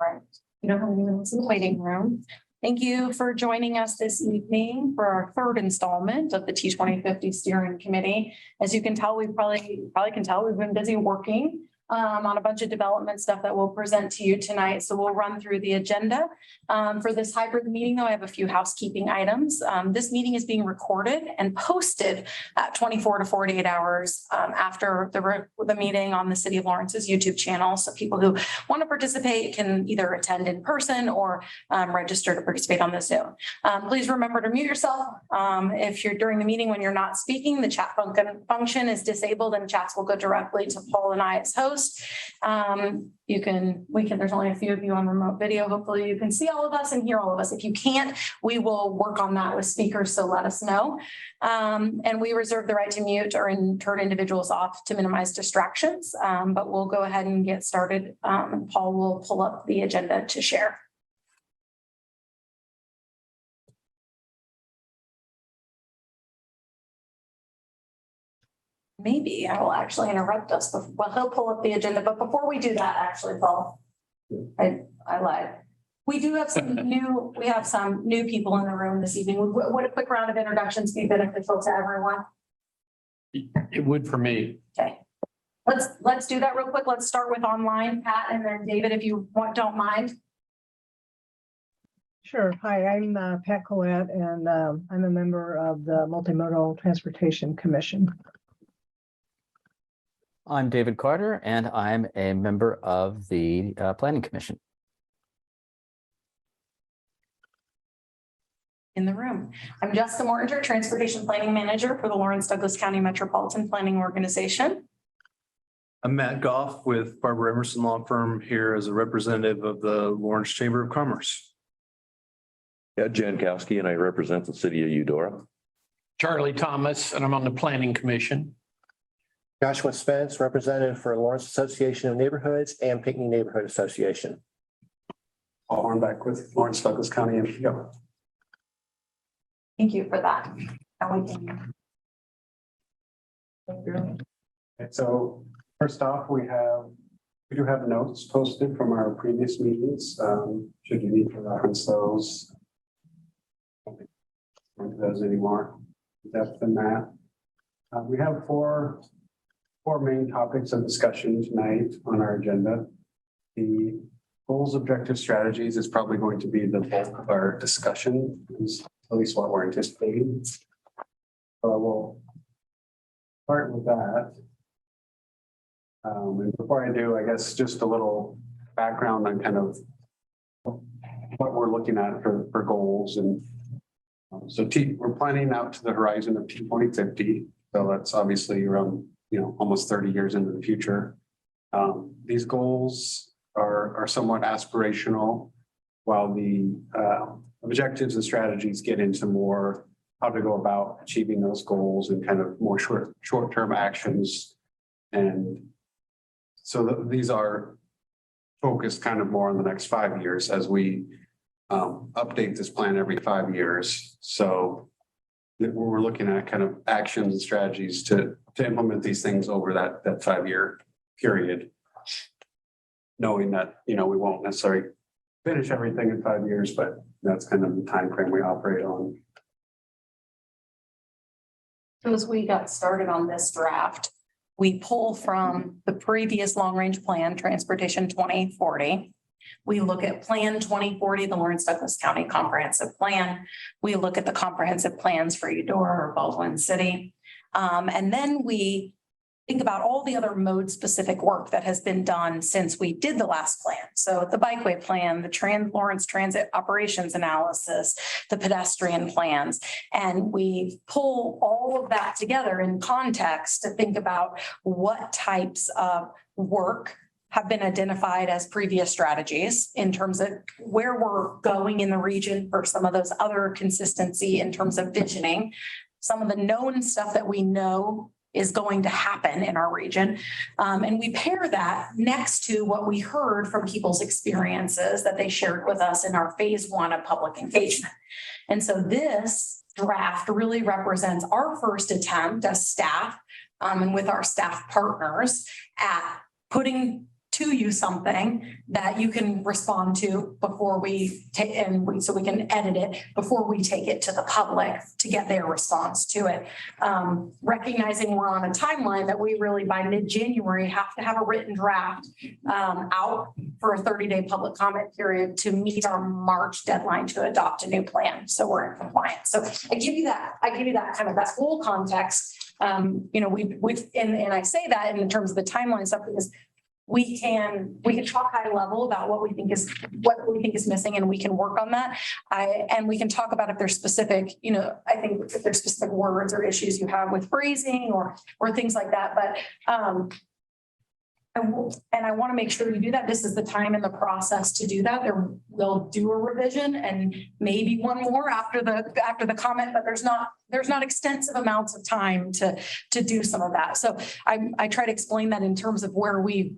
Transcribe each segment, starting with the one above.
Right. We don't have anyone else in the waiting room. Thank you for joining us this evening for our third installment of the T2050 Steering Committee. As you can tell, we probably can tell we've been busy working on a bunch of development stuff that we'll present to you tonight. So we'll run through the agenda. For this hybrid meeting, though, I have a few housekeeping items. This meeting is being recorded and posted 24 to 48 hours after the meeting on the City of Lawrence's YouTube channel. So people who want to participate can either attend in person or register to participate on the Zoom. Please remember to mute yourself. If you're during the meeting when you're not speaking, the chat function is disabled and chats will go directly to Paul and I as hosts. There's only a few of you on remote video. Hopefully you can see all of us and hear all of us. If you can't, we will work on that with speakers. So let us know. And we reserve the right to mute or turn individuals off to minimize distractions. But we'll go ahead and get started. Paul will pull up the agenda to share. Maybe I will actually interrupt us. Well, he'll pull up the agenda, but before we do that, actually, Paul, I lied. We have some new people in the room this evening. Would a quick round of introductions be beneficial to everyone? It would for me. Okay, let's do that real quick. Let's start with online, Pat, and then David, if you don't mind. Sure. Hi, I'm Pat Collette, and I'm a member of the Multimodal Transportation Commission. I'm David Carter, and I'm a member of the Planning Commission. In the room. I'm Jessica Mortinger, Transportation Planning Manager for the Lawrence Douglas County Metropolitan Planning Organization. I'm Matt Goff with Barbara Emerson Law Firm here as a representative of the Lawrence Chamber of Commerce. Yeah, Jankowski, and I represent the city of Eudora. Charlie Thomas, and I'm on the Planning Commission. Joshua Spence, representative for Lawrence Association of Neighborhoods and Pinckney Neighborhood Association. Paul Hornbeck with Lawrence Douglas County MPO. Thank you for that. Okay, so first off, we do have notes posted from our previous meetings. Should you need to reference those, don't do those anymore. Depth than that. We have four main topics of discussion tonight on our agenda. The goals, objectives, strategies is probably going to be the bulk of our discussion, is at least what we're anticipating. So we'll start with that. And before I do, I guess just a little background on kind of what we're looking at for goals. And so we're planning out to the horizon of T2050. So that's obviously around almost 30 years into the future. These goals are somewhat aspirational, while the objectives and strategies get into more how to go about achieving those goals and kind of more short-term actions. And so these are focused kind of more on the next 5 years as we update this plan every 5 years. So we're looking at kind of actions and strategies to implement these things over that 5-year period, knowing that, we won't necessarily finish everything in 5 years, but that's kind of the time frame we operate on. So as we got started on this draft, we pull from the previous long-range plan, Transportation 2040. We look at Plan 2040, the Lawrence Douglas County Comprehensive Plan. We look at the comprehensive plans for Eudora or Baldwin City. And then we think about all the other mode specific work that has been done since we did the last plan. So the bikeway plan, the Lawrence transit operations analysis, the pedestrian plans, and we pull all of that together in context to think about what types of work have been identified as previous strategies in terms of where we're going in the region for some of those other consistency in terms of visioning, some of the known stuff that we know is going to happen in our region. And we pair that next to what we heard from people's experiences that they shared with us in our phase 1 of public engagement. And so this draft really represents our first attempt as staff and with our staff partners at putting to you something that you can respond to before we take, so we can edit it before we take it to the public to get their response to it. Recognizing we're on a timeline that we really by mid-January have to have a written draft out for a 30-day public comment period to meet our March deadline to adopt a new plan. So we're in compliance. So I give you that kind of that whole context. And I say that in terms of the timeline stuff because we can talk high level about what we think is missing, and we can work on that. And we can talk about if there's specific, I think if there's specific words or issues you have with phrasing or things like that. But and I want to make sure we do that. This is the time in the process to do that. We'll do a revision and maybe one more after the comment, but there's not extensive amounts of time to do some of that. So I try to explain that in terms of where we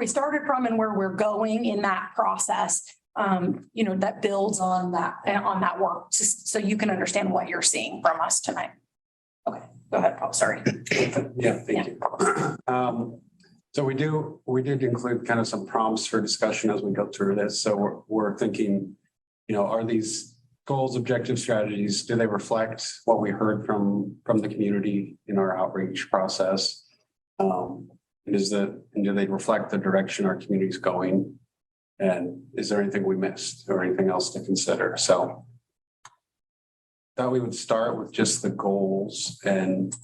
started from and where we're going in that process. That builds on that work, just so you can understand what you're seeing from us tonight. Okay, go ahead, Paul. Sorry. Yeah, thank you. So we did include kind of some prompts for discussion as we go through this. So we're thinking, are these goals, objectives, strategies, do they reflect what we heard from the community in our outreach process? And do they reflect the direction our community is going? And is there anything we missed or anything else to consider? So thought we would start with just the goals, and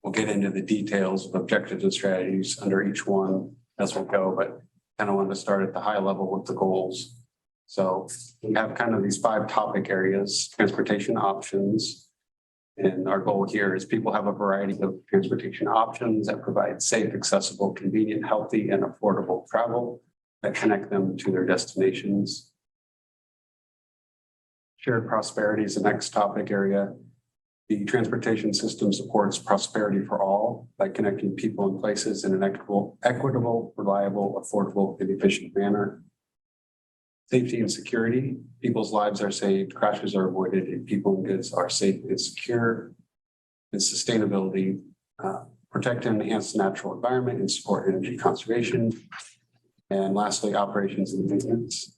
we'll get into the details of objectives and strategies under each one as we go, but kind of wanted to start at the high level with the goals. So we have kind of these 5 topic areas: transportation options. And our goal here is people have a variety of transportation options that provide safe, accessible, convenient, healthy, and affordable travel that connect them to their destinations. Shared prosperity is the next topic area. The transportation system supports prosperity for all by connecting people and places in an equitable, reliable, affordable, and efficient manner. Safety and security. People's lives are saved, crashes are avoided, and people and goods are safe and secure. And sustainability. Protect and enhance the natural environment and support energy conservation. And lastly, operations and maintenance.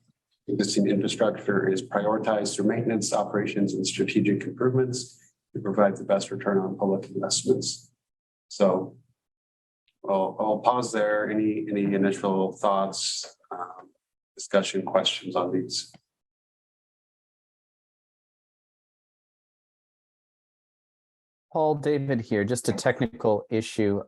Existing infrastructure is prioritized through maintenance, operations, and strategic improvements to provide the best return on public investments. So I'll pause there. Any initial thoughts, discussion, questions on these? Paul, David here, just a technical issue.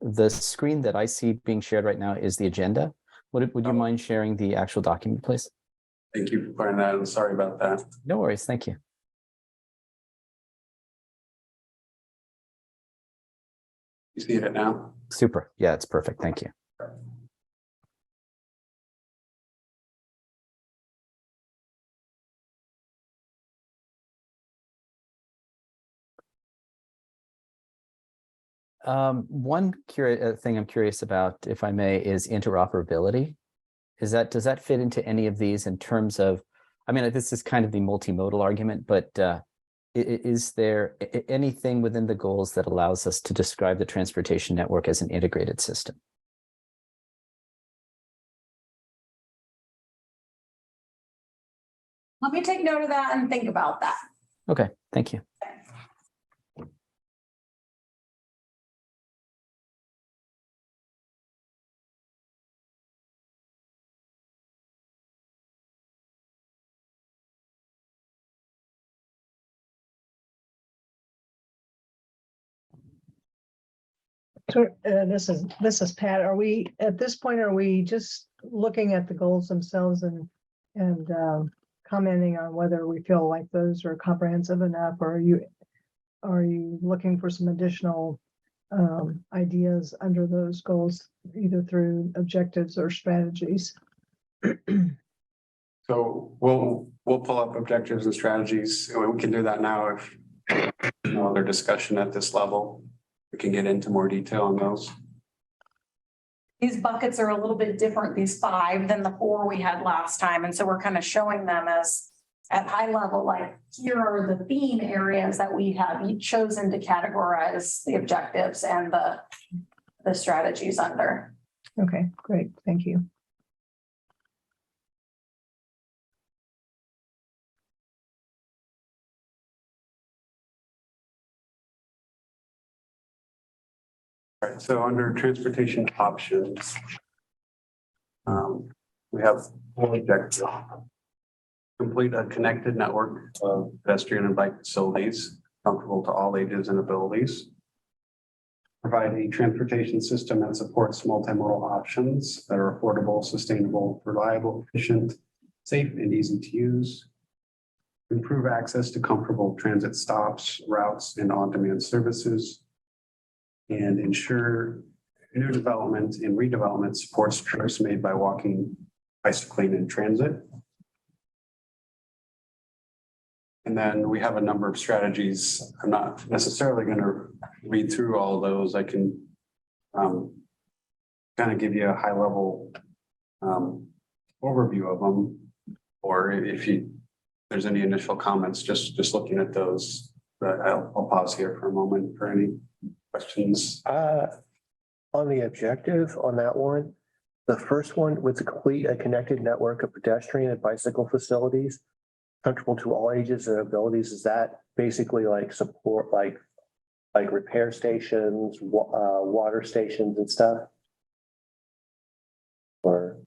The screen that I see being shared right now is the agenda. Would you mind sharing the actual document, please? Thank you for pointing that out. Sorry about that. No worries. Thank you. You see it now? Super. Yeah, it's perfect. Thank you. One thing I'm curious about, if I may, is interoperability. Does that fit into any of these in terms of, I mean, this is kind of the multimodal argument, but is there anything within the goals that allows us to describe the transportation network as an integrated system? Let me take note of that and think about that. Okay, thank you. So this is Pat. Are we at this point? Are we just looking at the goals themselves and commenting on whether we feel like those are comprehensive enough, or are you looking for some additional ideas under those goals, either through objectives or strategies? So we'll pull up objectives and strategies. We can do that now if their discussion at this level. We can get into more detail on those. These buckets are a little bit different, these 5, than the 4 we had last time. And so we're kind of showing them as at high level, like here are the theme areas that we have chosen to categorize the objectives and the strategies under. Okay, great. Thank you. Right, so under transportation options, we have four objectives. Complete a connected network of pedestrian and bike facilities comfortable to all ages and abilities. Provide a transportation system that supports multimodal options that are affordable, sustainable, reliable, efficient, safe, and easy to use. Improve access to comfortable transit stops, routes, and on-demand services. And ensure new development and redevelopment supports trips made by walking, bicycling, and transit. And then we have a number of strategies. I'm not necessarily going to read through all of those. I can kind of give you a high level overview of them. Or if there's any initial comments, just looking at those, but I'll pause here for a moment for any questions. On the objective on that one, the first one was to complete a connected network of pedestrian and bicycle facilities comfortable to all ages and abilities. Is that basically like support, like repair stations, water stations and stuff? Or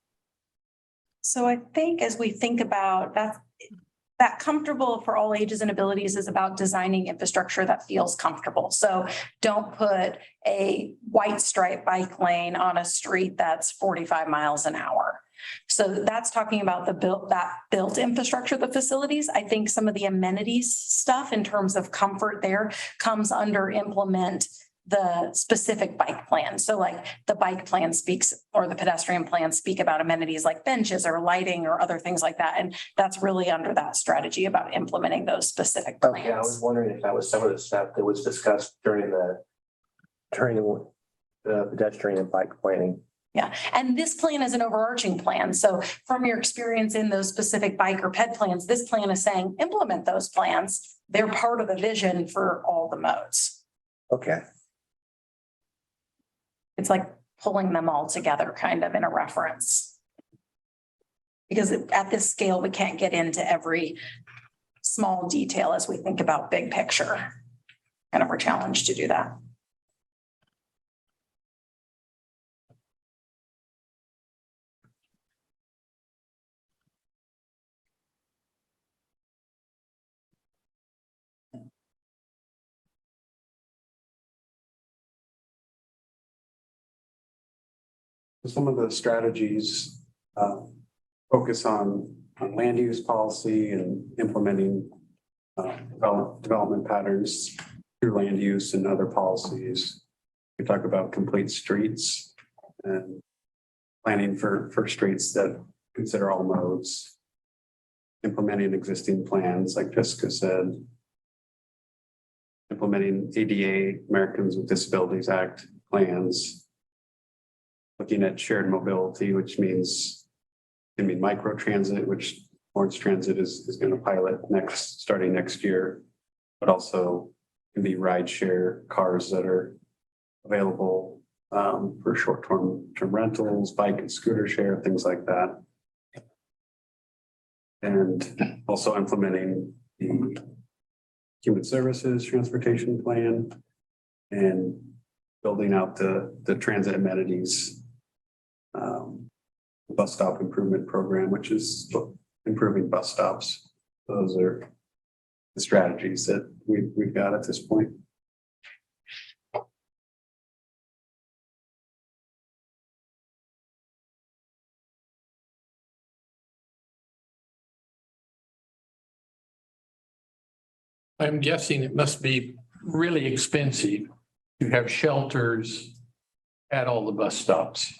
So I think as we think about that comfortable for all ages and abilities is about designing infrastructure that feels comfortable. So don't put a white stripe bike lane on a street that's 45 miles an hour. So that's talking about that built infrastructure, the facilities. I think some of the amenities stuff in terms of comfort there comes under implement the specific bike plan. So like the bike plan speaks, or the pedestrian plan speak about amenities like benches or lighting or other things like that. And that's really under that strategy about implementing those specific plans. okay, I was wondering if that was some of the stuff that was discussed during the pedestrian and bike planning. Yeah, and this plan is an overarching plan. So from your experience in those specific bike or ped plans, this plan is saying implement those plans. They're part of the vision for all the modes. Okay. It's like pulling them all together kind of in a reference. Because at this scale, we can't get into every small detail as we think about big picture. Kind of our challenge to do that. Some of the strategies focus on land use policy and implementing development patterns through land use and other policies. We talk about complete streets and planning for streets that consider all modes, implementing existing plans, like Jessica said, implementing ADA, Americans with Disabilities Act plans, looking at shared mobility, which means micro transit, which Lawrence Transit is going to pilot starting next year, but also can be ride share cars that are available for short-term rentals, bike and scooter share, things like that. And also implementing the human services transportation plan and building out the transit amenities bus stop improvement program, which is improving bus stops. Those are the strategies that we've got at this point. I'm guessing it must be really expensive to have shelters at all the bus stops.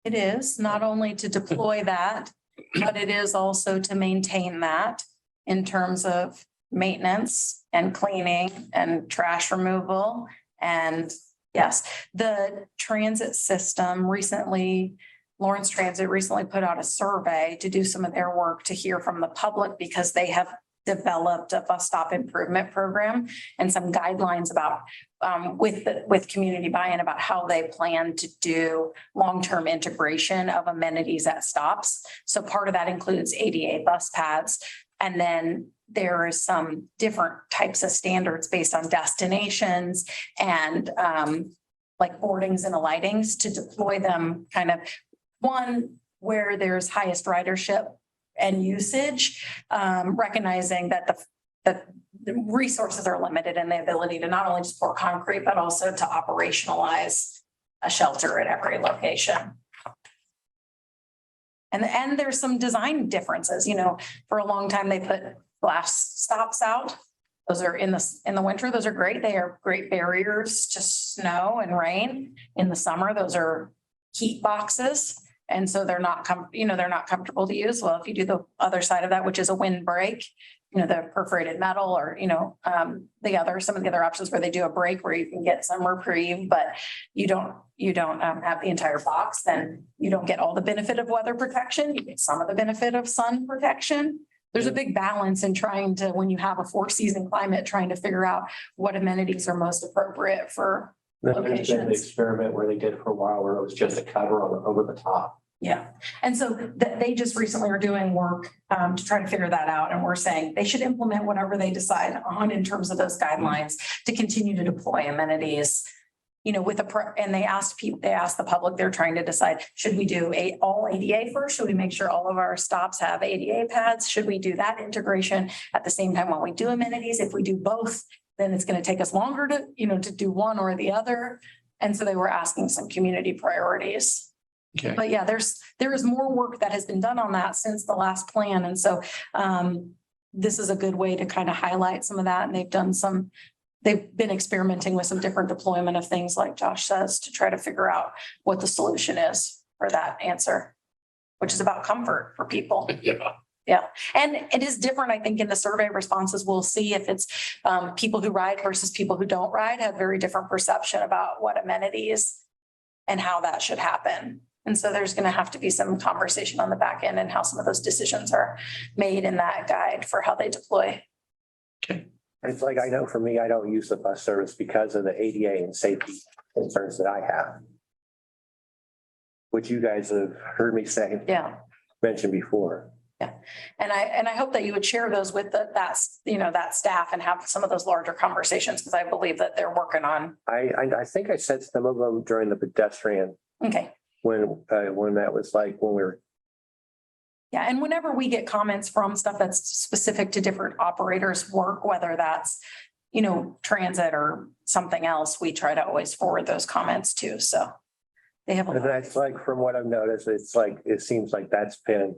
It is not only to deploy that, but it is also to maintain that in terms of maintenance and cleaning and trash removal. And yes, the transit system recently, Lawrence Transit recently put out a survey to do some of their work to hear from the public because they have developed a bus stop improvement program and some guidelines about with community buy-in about how they plan to do long-term integration of amenities at stops. So part of that includes ADA bus pads. And then there is some different types of standards based on destinations and like boardings and alightings to deploy them kind of one where there's highest ridership and usage, recognizing that the resources are limited and the ability to not only just pour concrete, but also to operationalize a shelter at every location. And there's some design differences, you know, for a long time, they put glass stops out. Those are in the winter, those are great. They are great barriers to snow and rain. In the summer, those are heat boxes. And so they're not comfortable to use. Well, if you do the other side of that, which is a windbreak, you know, the perforated metal or, you know, some of the other options where they do a break where you can get some reprieve, but you don't have the entire box, then you don't get all the benefit of weather protection. You get some of the benefit of sun protection. There's a big balance in trying to, when you have a 4-season climate, trying to figure out what amenities are most appropriate for There's been the locations. experiment where they did for a while where it was just a cover over the top. Yeah. And so they just recently are doing work to try to figure that out. And we're saying they should implement whatever they decide on in terms of those guidelines to continue to deploy amenities. You know, and they asked the public, they're trying to decide, should we do all ADA first? Should we make sure all of our stops have ADA pads? Should we do that integration at the same time while we do amenities? If we do both, then it's going to take us longer to do one or the other. And so they were asking some community priorities. Okay. But yeah, there is more work that has been done on that since the last plan. And so this is a good way to kind of highlight some of that. And they've been experimenting with some different deployment of things like Josh says to try to figure out what the solution is for that answer, which is about comfort for people. Yeah. Yeah. And it is different, I think, in the survey responses. We'll see if it's people who ride versus people who don't ride have very different perception about what amenities and how that should happen. And so there's going to have to be some conversation on the back end and how some of those decisions are made in that guide for how they deploy. Okay. It's like, I know for me, I don't use the bus service because of the ADA and safety concerns that I have. Which you guys have heard me say, mentioned before. Yeah. And I hope that you would share those with that staff and have some of those larger conversations, because I believe that they're working on. I think I said some of them during the pedestrian. Okay. When that was like when we were. Yeah. And whenever we get comments from stuff that's specific to different operators' work, whether that's, you know, transit or something else, we try to always forward those comments too. So they have. And that's like, from what I've noticed, it's like, it seems like a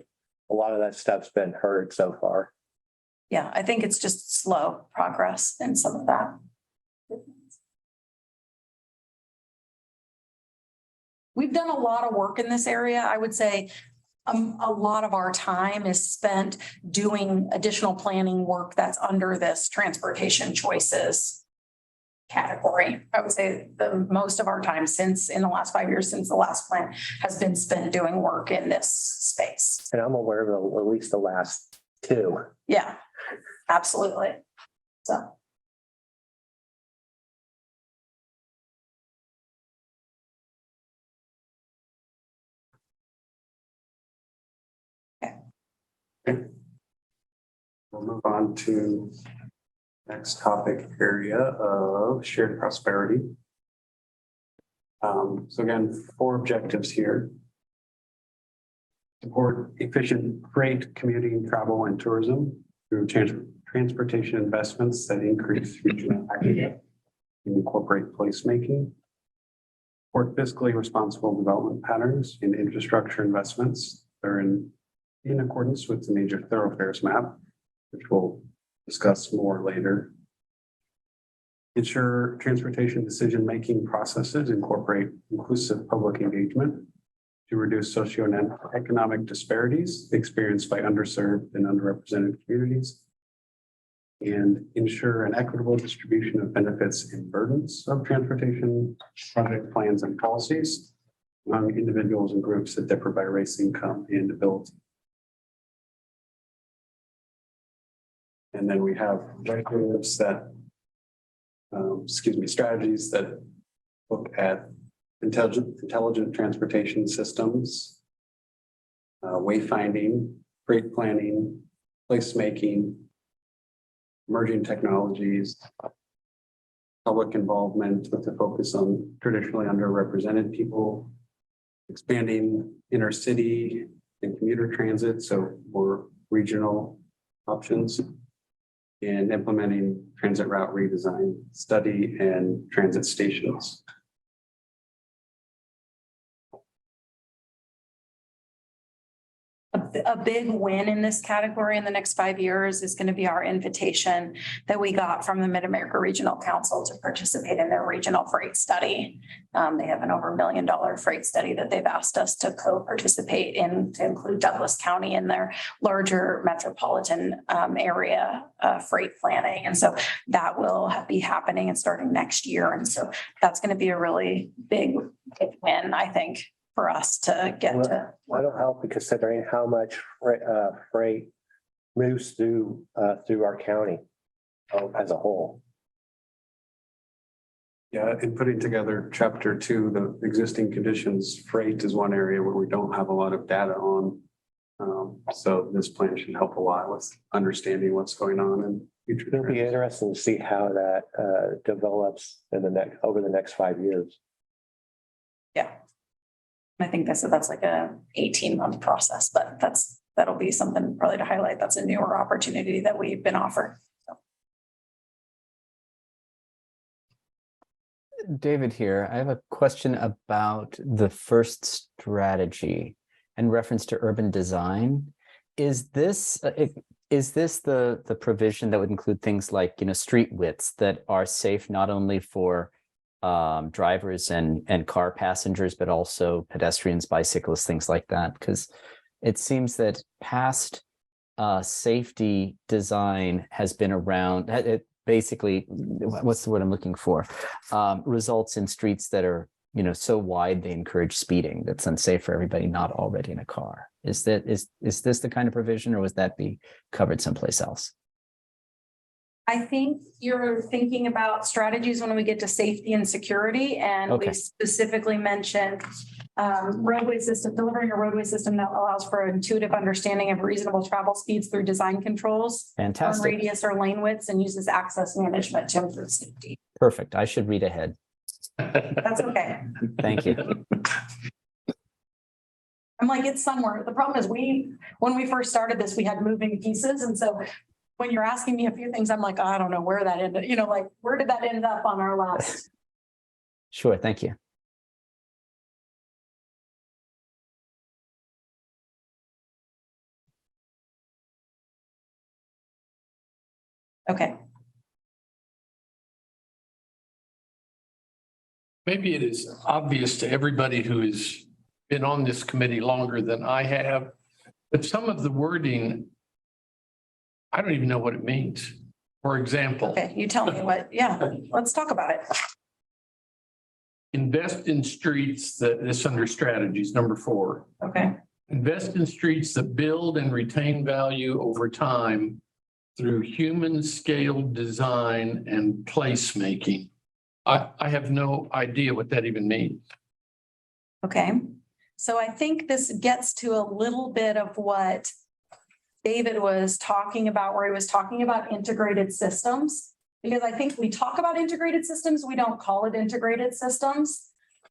lot of that stuff's been heard so far. Yeah. I think it's just slow progress in some of that. We've done a lot of work in this area. I would say a lot of our time is spent doing additional planning work that's under this transportation choices category. I would say the most of our time in the last 5 years since the last plan has been spent doing work in this space. And I'm aware of at least the last 2. Yeah, absolutely. So. We'll move on to next topic area of shared prosperity. So again, 4 objectives here. Support efficient freight, commuting, travel, and tourism through transportation investments that increase regional equity and incorporate placemaking. Support fiscally responsible development patterns in infrastructure investments that are in accordance with the major thoroughfares map, which we'll discuss more later. Ensure transportation decision-making processes incorporate inclusive public engagement to reduce socioeconomic disparities experienced by underserved and underrepresented communities, and ensure an equitable distribution of benefits and burdens of transportation project plans and policies among individuals and groups that differ by race, income, and ability. And then we have directives that, strategies that look at intelligent transportation systems, wayfinding, freight planning, placemaking, emerging technologies, public involvement with a focus on traditionally underrepresented people, expanding inner city and commuter transit, so more regional options, and implementing transit route redesign, study, and transit stations. A big win in this category in the next 5 years is going to be our invitation that we got from the Mid-America Regional Council to participate in their regional freight study. They have an over $1 million freight study that they've asked us to co-participate in, to include Douglas County in their larger metropolitan area freight planning. And so that will be happening and starting next year. And so that's going to be a really big win, I think, for us to get to. That'll help, considering how much freight moves through our county as a whole. Yeah, in putting together chapter 2, the existing conditions, freight is one area where we don't have a lot of data on. So this plan should help a lot with understanding what's going on in future. It'll be interesting to see how that develops over the next 5 years. Yeah. I think that's like a 18-month process, but that'll be something probably to highlight. That's a newer opportunity that we've been offered. So. David here. I have a question about the first strategy in reference to urban design. Is this the provision that would include things like, street widths that are safe not only for drivers and car passengers, but also pedestrians, bicyclists, things like that? Because it seems that past safety design has been around. It basically, what's the word I'm looking for? Results in streets that are, so wide they encourage speeding. That's unsafe for everybody not already in a car. Is this the kind of provision, or was that be covered someplace else? I think you're thinking about strategies when we get to safety and security, and Okay. we specifically mentioned roadway system, delivering a roadway system that allows for intuitive understanding of reasonable travel speeds through design controls, turn Fantastic. radius or lane widths, and uses access management to improve safety. Perfect. I should read ahead. That's okay. Thank you. I'm like, it's somewhere. The problem is when we first started this, we had moving pieces. And so when you're asking me a few things, I'm like, I don't know where that ended, where did that end up on our last? Sure. Thank you. Okay. Maybe it is obvious to everybody who has been on this committee longer than I have, but some of the wording, I don't even know what it means. For example, Okay. You tell me what, yeah, let's talk about it. invest in streets that's under strategies, number 4. Okay. Invest in streets that build and retain value over time through human scaled design and placemaking. I have no idea what that even means. Okay. So I think this gets to a little bit of what David was talking about, where he was talking about integrated systems, because I think we talk about integrated systems, we don't call it integrated systems.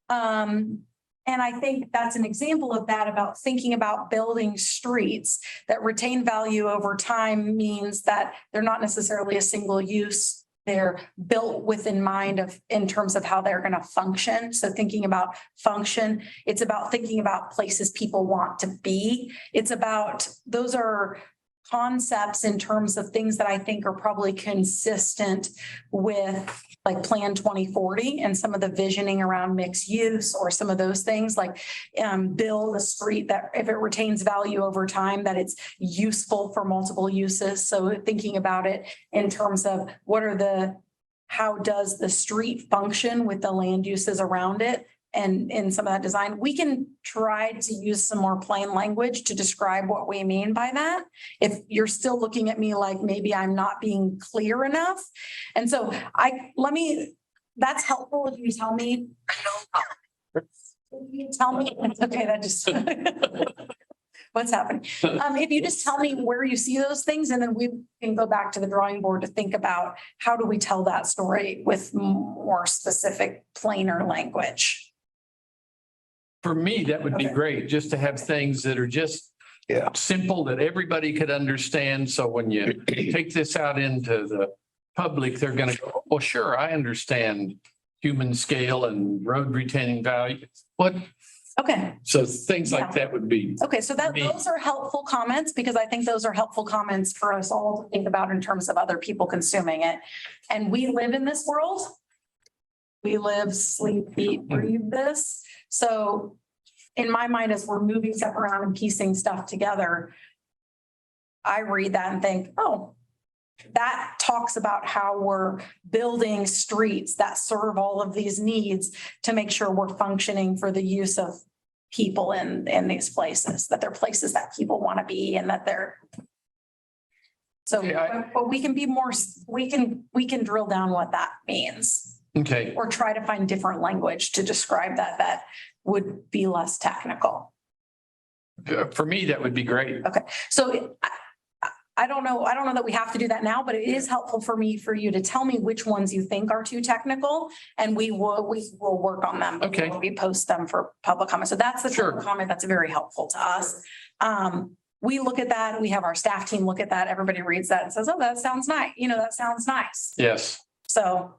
And I think that's an example of that, about thinking about building streets that retain value over time means that they're not necessarily a single use. They're built within mind in terms of how they're going to function. So thinking about function, it's about thinking about places people want to be. It's about, those are concepts in terms of things that I think are probably consistent with like Plan 2040 and some of the visioning around mixed use, or some of those things, like build a street that if it retains value over time, that it's useful for multiple uses. So thinking about it in terms of how does the street function with the land uses around it? and in some of that design, we can try to use some more plain language to describe what we mean by that. If you're still looking at me like maybe I'm not being clear enough. And so that's helpful if you tell me. If you tell me, it's okay, that just. What's happening? If you just tell me where you see those things, and then we can go back to the drawing board to think about how do we tell that story with more specific, plainer language. For me, that would be Okay. great, just to have things that are just simple that everybody could understand. So when you take this out into the public, they're going to go, well, sure, I understand human scale and road retaining value. What? Okay. So things like that would be. Okay, so those are helpful comments, because I think those are helpful comments for us all to think about in terms of other people consuming it. And we live in this world. We live, sleep, eat, breathe this. So in my mind, as we're moving stuff around and piecing stuff together, I read that and think, oh, that talks about how we're building streets that serve all of these needs to make sure we're functioning for the use of people in these places, that they're places that people want to be and that they're. So, but we can be more, we can drill down what that means, Okay. or try to find different language to describe that would be less technical. For me, that would be great. Okay, so I don't know that we have to do that now, but it is helpful for you to tell me which ones you think are too technical, and we will work on them. Okay. before we post them for public comment. So that's the Sure. public comment that's very helpful to us. We look at that, we have our staff team look at that, everybody reads that and says, oh, that sounds nice. That sounds nice. Yes. So.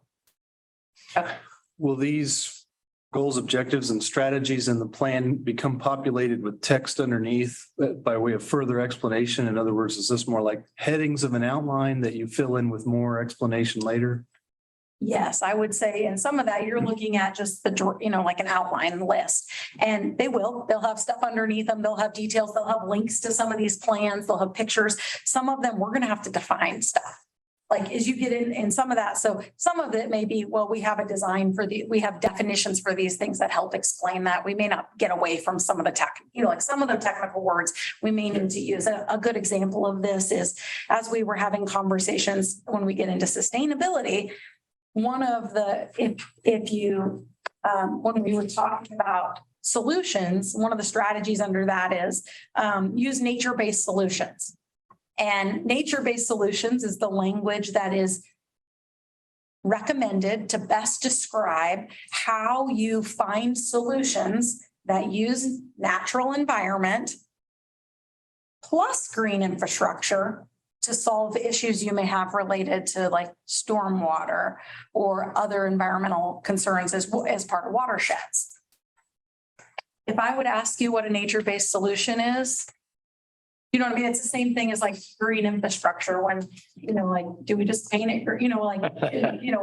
Okay. Will these goals, objectives, and strategies in the plan become populated with text underneath by way of further explanation? In other words, is this more like headings of an outline that you fill in with more explanation later? Yes, I would say in some of that, you're looking at just like an outline list, and they'll have stuff underneath them. They'll have details. They'll have links to some of these plans. They'll have pictures. Some of them, we're going to have to define stuff. Like as you get in some of that. So some of it may be, well, we have a design we have definitions for these things that help explain that. We may not get away from some of the tech, like some of the technical words we may need to use. A good example of this is as we were having conversations when we get into sustainability, one of the, when we were talking about solutions, one of the strategies under that is use nature-based solutions. And nature-based solutions is the language that is recommended to best describe how you find solutions that use natural environment plus green infrastructure to solve issues you may have related to like stormwater or other environmental concerns as part of watersheds. If I would ask you what a nature-based solution is, you know what I mean? It's the same thing as like green infrastructure when, like, do we just paint it? Or,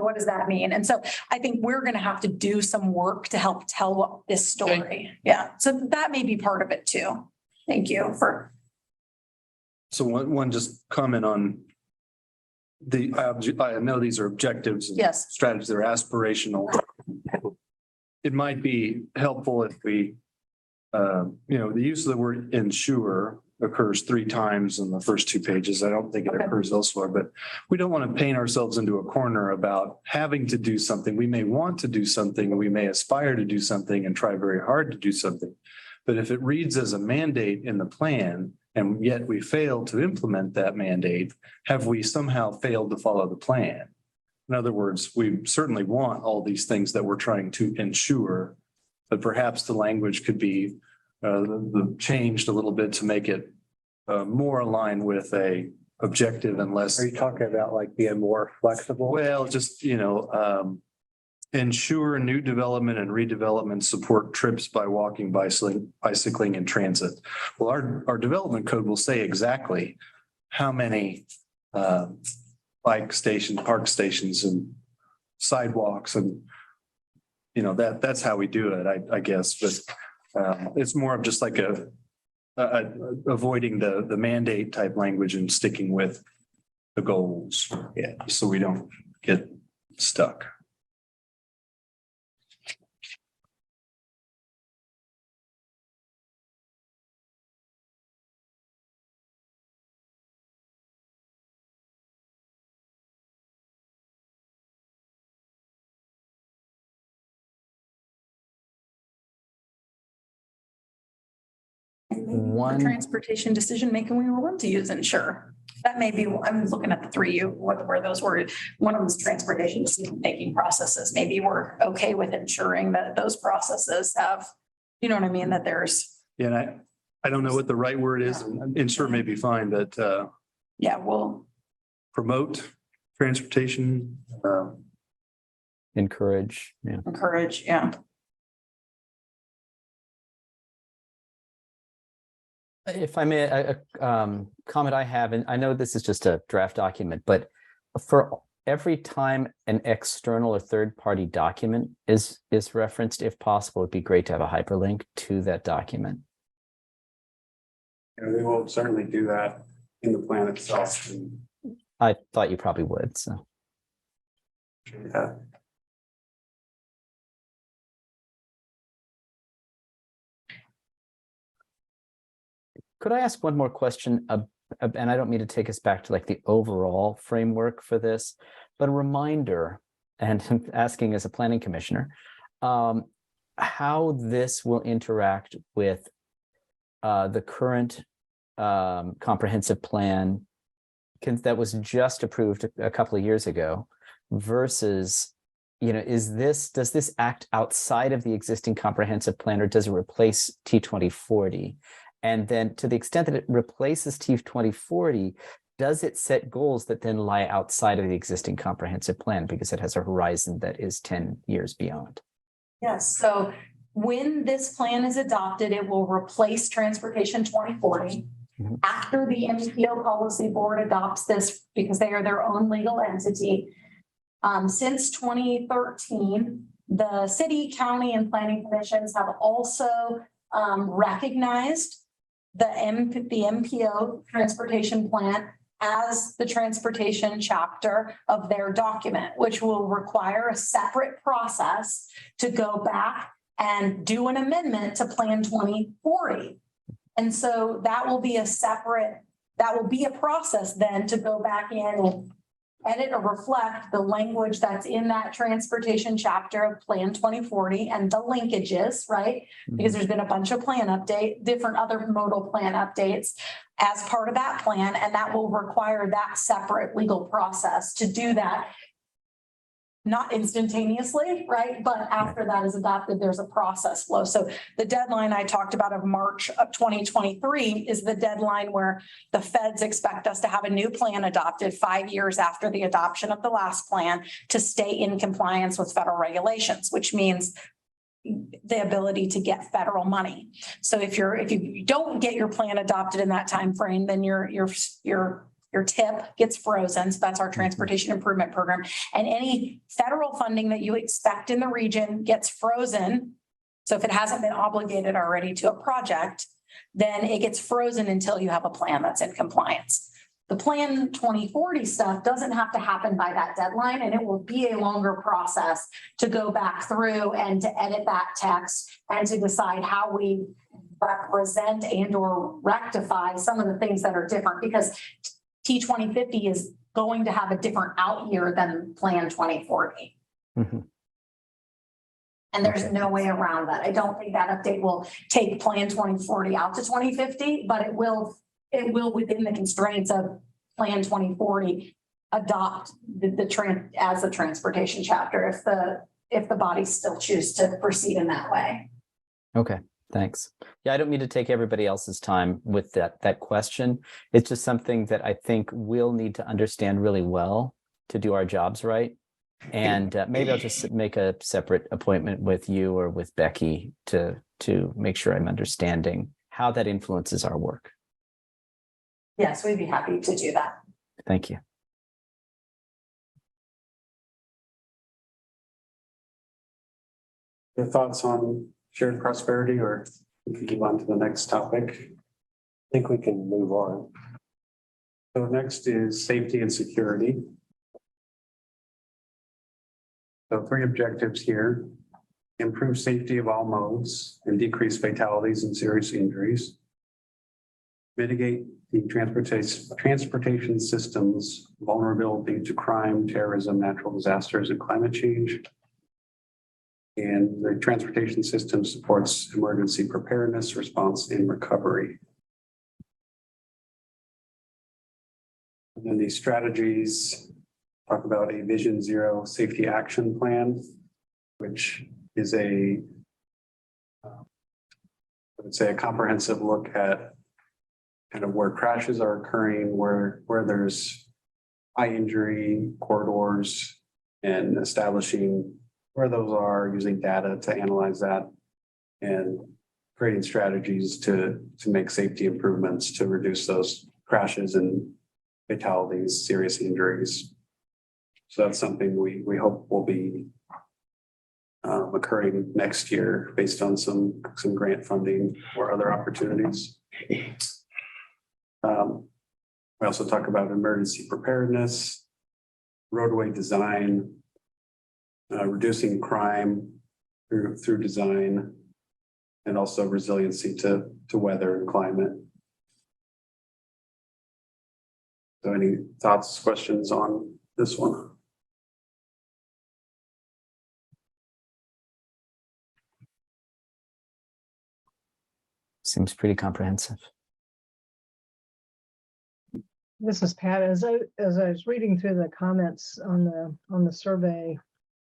what does that mean? And so I think we're going to have to do some work to help tell this story. Okay. Yeah. So that may be part of it too. Thank you for. So one just comment on I know these are objectives. And Yes. strategies, they're aspirational. It might be helpful if we, the use of the word ensure occurs 3 times in the first 2 pages. I don't think it occurs elsewhere, but we don't want to paint ourselves into a corner about having to do something. We may want to do something, we may aspire to do something and try very hard to do something. But if it reads as a mandate in the plan, and yet we fail to implement that mandate, have we somehow failed to follow the plan? In other words, we certainly want all these things that we're trying to ensure, but perhaps the language could be changed a little bit to make it more aligned with a objective and less. Are you talking about like being more flexible? Well, just, ensure new development and redevelopment support trips by walking, bicycling and transit. Well, our development code will say exactly how many bike stations, park stations and sidewalks and, that's how we do it, I guess, but it's more of just like avoiding the mandate type language and sticking with the goals. Yeah. So we don't get stuck. one, Transportation decision making, we were want to use ensure. That may be, I'm looking at the three, where those were, one of them is transportation decision making processes. Maybe we're okay with ensuring that those processes have, you know what I mean, that there's, Yeah, and I don't know what the right word is, and ensure may be fine, but yeah, well, promote transportation. encourage, yeah. encourage, yeah. If I may, a comment I have, and I know this is just a draft document, but for every time an external or third-party document is referenced, if possible, it'd be great to have a hyperlink to that document. We will certainly do that in the plan itself. And, I thought you probably would, so. uh, Could I ask one more question? And I don't mean to take us back to like the overall framework for this, but a reminder, and I'm asking as a planning commissioner, how this will interact with the current comprehensive plan that was just approved a couple of years ago versus, you know, does this act outside of the existing comprehensive plan, or does it replace T2040? And then to the extent that it replaces T2040, does it set goals that then lie outside of the existing comprehensive plan because it has a horizon that is 10 years beyond? Yes, so when this plan is adopted, it will replace Transportation 2040. Mhm. After the MPO Policy Board adopts this, because they are their own legal entity. Since 2013, the city, county, and planning commissions have also recognized the MPO Transportation Plan as the transportation chapter of their document, which will require a separate process to go back and do an amendment to Plan 2040. And so that will be a process then to go back in and edit or reflect the language that's in that transportation chapter of Plan 2040 and the linkages, right? Because there's been a bunch of plan different other modal plan updates as part of that plan, and that will require that separate legal process to do that. Not instantaneously, right? But after that is adopted, there's a process flow. So the deadline I talked about of March of 2023 is the deadline where the feds expect us to have a new plan adopted 5 years after the adoption of the last plan to stay in compliance with federal regulations, which means the ability to get federal money. So if you don't get your plan adopted in that time frame, then your TIP gets frozen. So that's our transportation improvement program. And any federal funding that you expect in the region gets frozen. So if it hasn't been obligated already to a project, then it gets frozen until you have a plan that's in compliance. The Plan 2040 stuff doesn't have to happen by that deadline, and it will be a longer process to go back through and to edit that text and to decide how we represent and or rectify some of the things that are different, because T2050 is going to have a different out year than Plan 2040. Mhm. And there's Okay. no way around that. I don't think that update will take Plan 2040 out to 2050, but it will within the constraints of Plan 2040 adopt as the transportation chapter if the bodies still choose to proceed in that way. Okay, thanks. Yeah, I don't mean to take everybody else's time with that question. It's just something that I think we'll need to understand really well to do our jobs right. And maybe I'll just make a separate appointment with you or with Becky to make sure I'm understanding how that influences our work. Yes, we'd be happy to do that. Thank you. Your thoughts on shared prosperity, or we can move on to the next topic? I think we can move on. So next is safety and security. So 3 objectives here: improve safety of all modes and decrease fatalities and serious injuries. Mitigate the transportation system's vulnerability to crime, terrorism, natural disasters, and climate change. And the transportation system supports emergency preparedness, response, and recovery. And then these strategies talk about a Vision Zero safety action plan, which is I would say a comprehensive look at kind of where crashes are occurring, where there's high injury corridors, and establishing where those are, using data to analyze that, and creating strategies to make safety improvements to reduce those crashes and fatalities, serious injuries. So that's something we hope will be occurring next year based on some grant funding or other opportunities. We also talk about emergency preparedness, roadway design, reducing crime through design, and also resiliency to weather and climate. So any thoughts, questions on this one? Seems pretty comprehensive. This is Pat. As I was reading through the comments on the survey,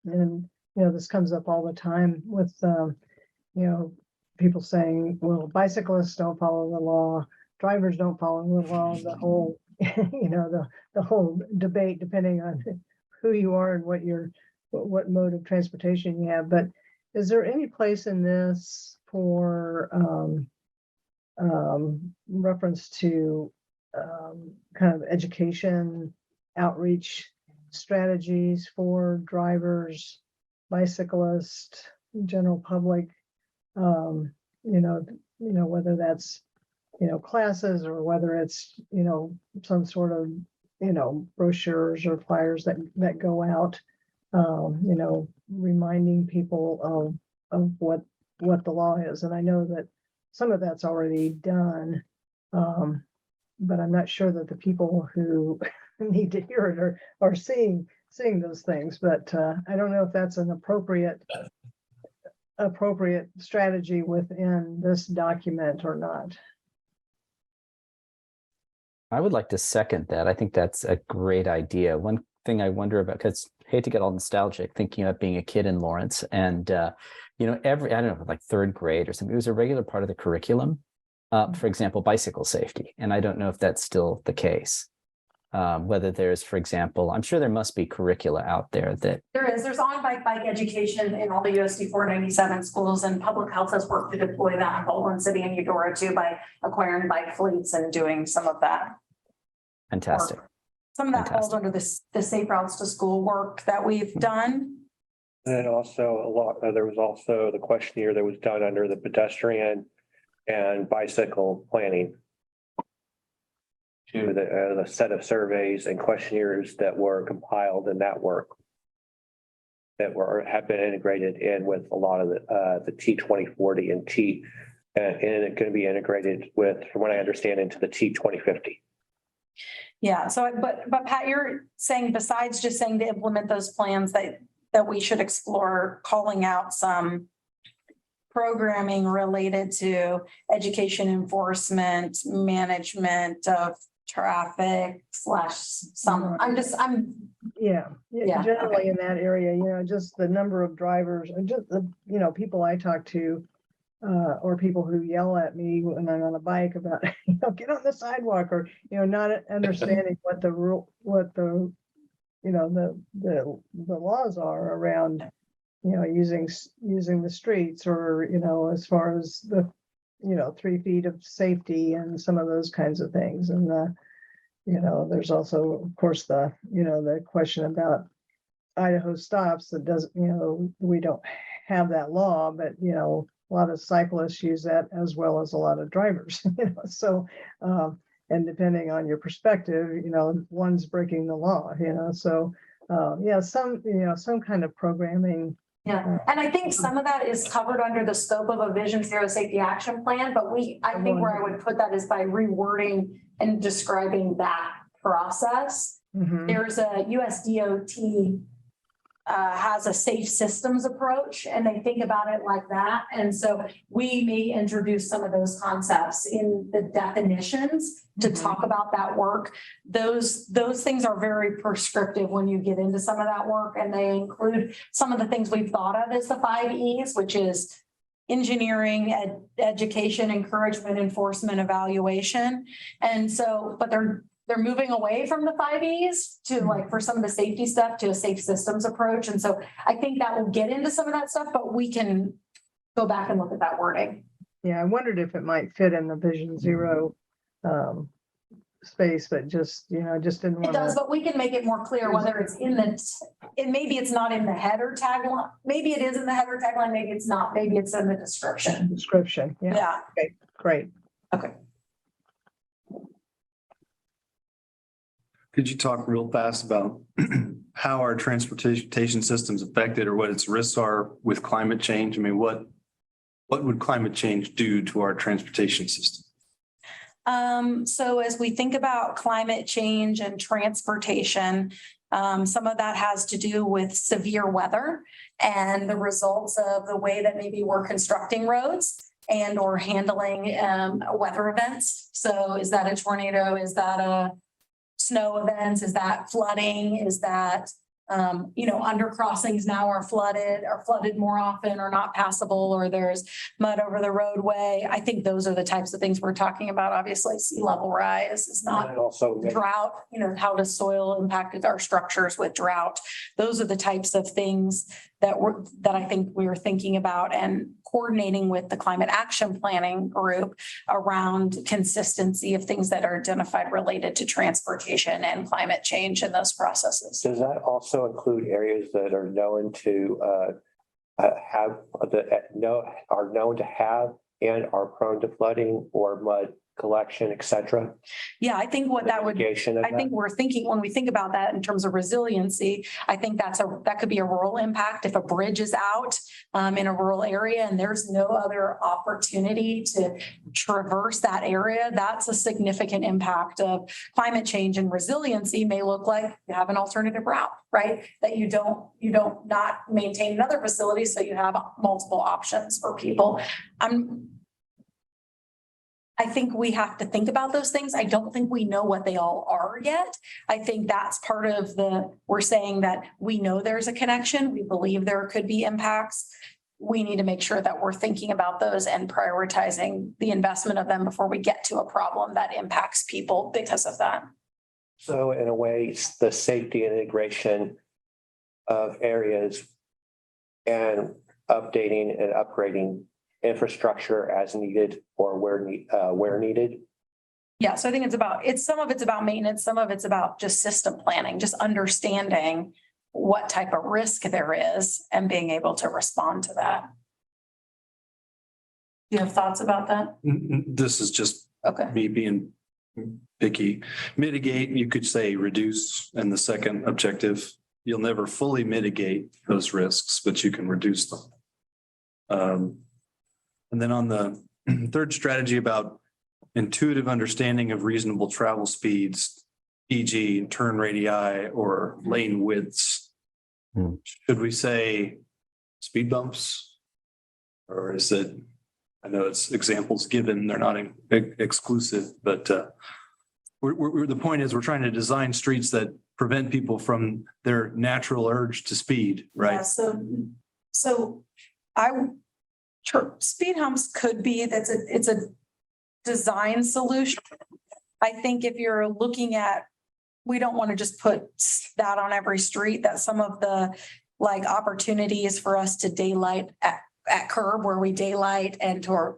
and this comes up all the time with people saying, well, bicyclists don't follow the law, drivers don't follow the law, the whole the whole debate depending on who you are and what mode of transportation you have. But is there any place in this for reference to kind of education, outreach strategies for drivers, bicyclists, general public, whether that's, classes or whether it's, some sort of, brochures or flyers that go out, reminding people of what the law is. And I know that some of that's already done. But I'm not sure that the people who need to hear it are seeing those things. But I don't know if that's an appropriate strategy within this document or not. I would like to second that. I think that's a great idea. One thing I wonder about, because I hate to get all nostalgic, thinking about being a kid in Lawrence, and I don't know, like third grade or something, it was a regular part of the curriculum. For example, bicycle safety. And I don't know if that's still the case. Whether there's, for example, I'm sure there must be curricula out there that. There's on-bike education in all the USD 497 schools, and public health has worked to deploy that in Baldwin City and Eudora too by acquiring bike fleets and doing some of that. Fantastic. Work. Some of that falls under the safe routes to school work that we've done. And also there was also the questionnaire that was done under the pedestrian and bicycle planning. To the set of surveys and questionnaires that were compiled in that work that have been integrated in with a lot of the T2040 and it's going to be integrated with, from what I understand, into the T2050. Yeah. So, but Pat, you're saying besides just saying to implement those plans that we should explore calling out some programming related to education, enforcement, management of traffic Yeah, generally in that area, just the number of drivers and just the, people I talk to, or people who yell at me when I'm on a bike about, get on the sidewalk, or, not understanding what the laws are around, using the streets, or, as far as the, 3 feet of safety and some of those kinds of things. And there's also, of course, the question about Idaho stops that doesn't, we don't have that law, but, a lot of cyclists use that as well as a lot of drivers, so, and depending on your perspective, one's breaking the law, so, some kind of programming. Yeah, and I think some of that is covered under the scope of a Vision Zero Safety Action Plan, but I think where I would put that is by rewording and describing that process. Mhm. There's a USDOT has a safe systems approach and they think about it like that. And so we may introduce some of those concepts in the definitions to talk about that work. Those things are very prescriptive when you get into some of that work, and they include some of the things we've thought of as the 5 E's, which is engineering, education, encouragement, enforcement, evaluation. And so, but they're moving away from the 5 E's to like for some of the safety stuff to a safe systems approach. And so I think that will get into some of that stuff, but we can go back and look at that wording. Yeah, I wondered if it might fit in the Vision Zero space, but just, just didn't It want does, to. but we can make it more clear whether it's in maybe it's not in the header tagline. Maybe it is in the header tagline, maybe it's not, maybe it's in the description. Description, yeah, Yeah, great. okay. Could you talk real fast about how our transportation system's affected or what its risks are with climate change? I mean, what would climate change do to our transportation system? So as we think about climate change and transportation, some of that has to do with severe weather and the results of the way that maybe we're constructing roads and or handling weather events. So is that a tornado? Is that a snow events? Is that flooding? Is that, under crossings now are flooded more often or not passable, or there's mud over the roadway. I think those are the types of things we're talking about. Obviously, sea level rise is not And also, drought, how does soil impact our structures with drought? Those are the types of things that I think we were thinking about and coordinating with the climate action planning group around consistency of things that are identified related to transportation and climate change in those processes. does that also include areas that are known to are known to have and are prone to flooding or mud collection, et cetera? Yeah, I think what that would Mitigation of I think that? we're thinking, when we think about that in terms of resiliency, I think that could be a rural impact. If a bridge is out in a rural area and there's no other opportunity to traverse that area, that's a significant impact of climate change. And resiliency may look like you have an alternative route, right? That you don't not maintain another facility, so you have multiple options for people. I think we have to think about those things. I don't think we know what they all are yet. I think that's part of we're saying that we know there's a connection. We believe there could be impacts. We need to make sure that we're thinking about those and prioritizing the investment of them before we get to a problem that impacts people because of that. So in a way, the safety and integration of areas and updating and upgrading infrastructure as needed or where needed. Yeah, so I think some of it's about maintenance, some of it's about just system planning, just understanding what type of risk there is and being able to respond to that. Do you have thoughts about that? This is just Okay. me being picky. Mitigate, you could say reduce, and the second objective, you'll never fully mitigate those risks, but you can reduce them. And then on the third strategy about intuitive understanding of reasonable travel speeds, e.g. turn radii or lane widths. Should we say speed bumps? Or is it, I know it's examples given, they're not exclusive, but the point is we're trying to design streets that prevent people from their natural urge to speed, right? Yeah, so speed humps could be, it's a design solution. I think if you're looking at, we don't want to just put that on every street, that some of the opportunities for us to daylight at curb where we daylight and to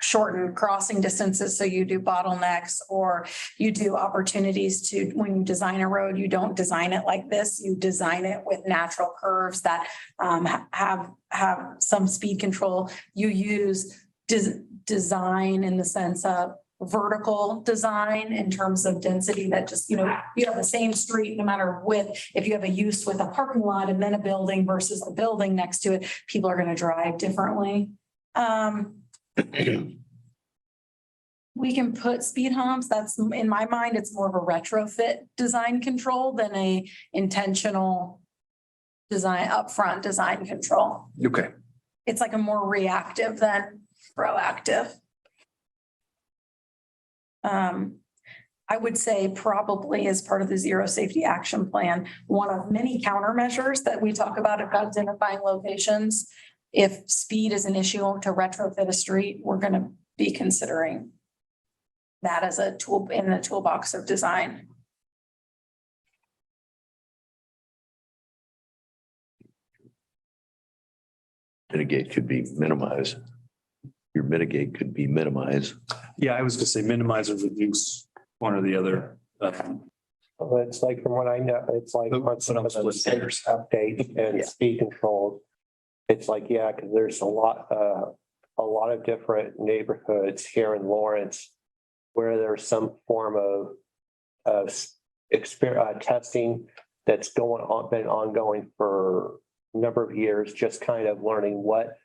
shorten crossing distances. So you do bottlenecks, or you do opportunities to, when you design a road, you don't design it like this. You design it with natural curves that have some speed control. You use design in the sense of vertical design in terms of density, that just, you have the same street no matter width. If you have a use with a parking lot and then a building versus the building next to it, people are going to drive differently. We can put speed humps. That's, in my mind, it's more of a retrofit design control than a intentional upfront design control. Okay. It's like a more reactive than proactive. I would say probably as part of the Zero Safety Action Plan, one of many countermeasures that we talk about identifying locations. If speed is an issue to retrofit a street, we're going to be considering that as a tool in the toolbox of design. Mitigate could be minimize. Your mitigate could be minimize. Yeah, I was gonna say minimize or reduce, one or the other. Well, it's like, from what I know, it's like But- on some but of I'm the split hairs. updates and Yeah. speed controls. It's like, yeah, because there's a lot of different neighborhoods here in Lawrence where there's some form of testing that's been ongoing for a number of years, just kind of learning what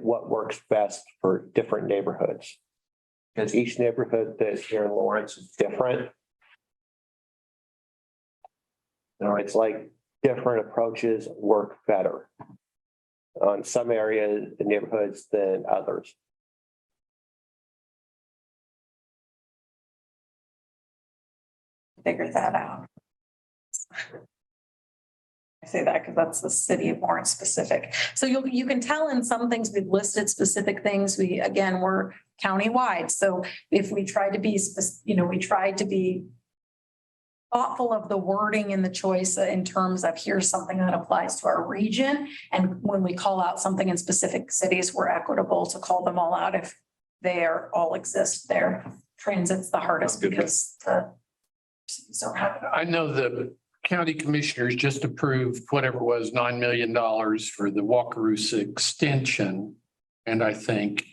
works best for different neighborhoods. Because each neighborhood that's here in Lawrence is different. You know, it's like different approaches work better on some areas, neighborhoods than others. Figure that out. I say that because that's the city of Lawrence specific. So you can tell in some things we've listed specific things. We're countywide. So if we try to be, we try to be thoughtful of the wording and the choice in terms of here's something that applies to our region. And when we call out something in specific cities, we're equitable to call them all out if they all exist there. Transit's the hardest because the cities don't have it. I know the county commissioners just approved whatever it was, $9 million for the Wakarusa extension. And I think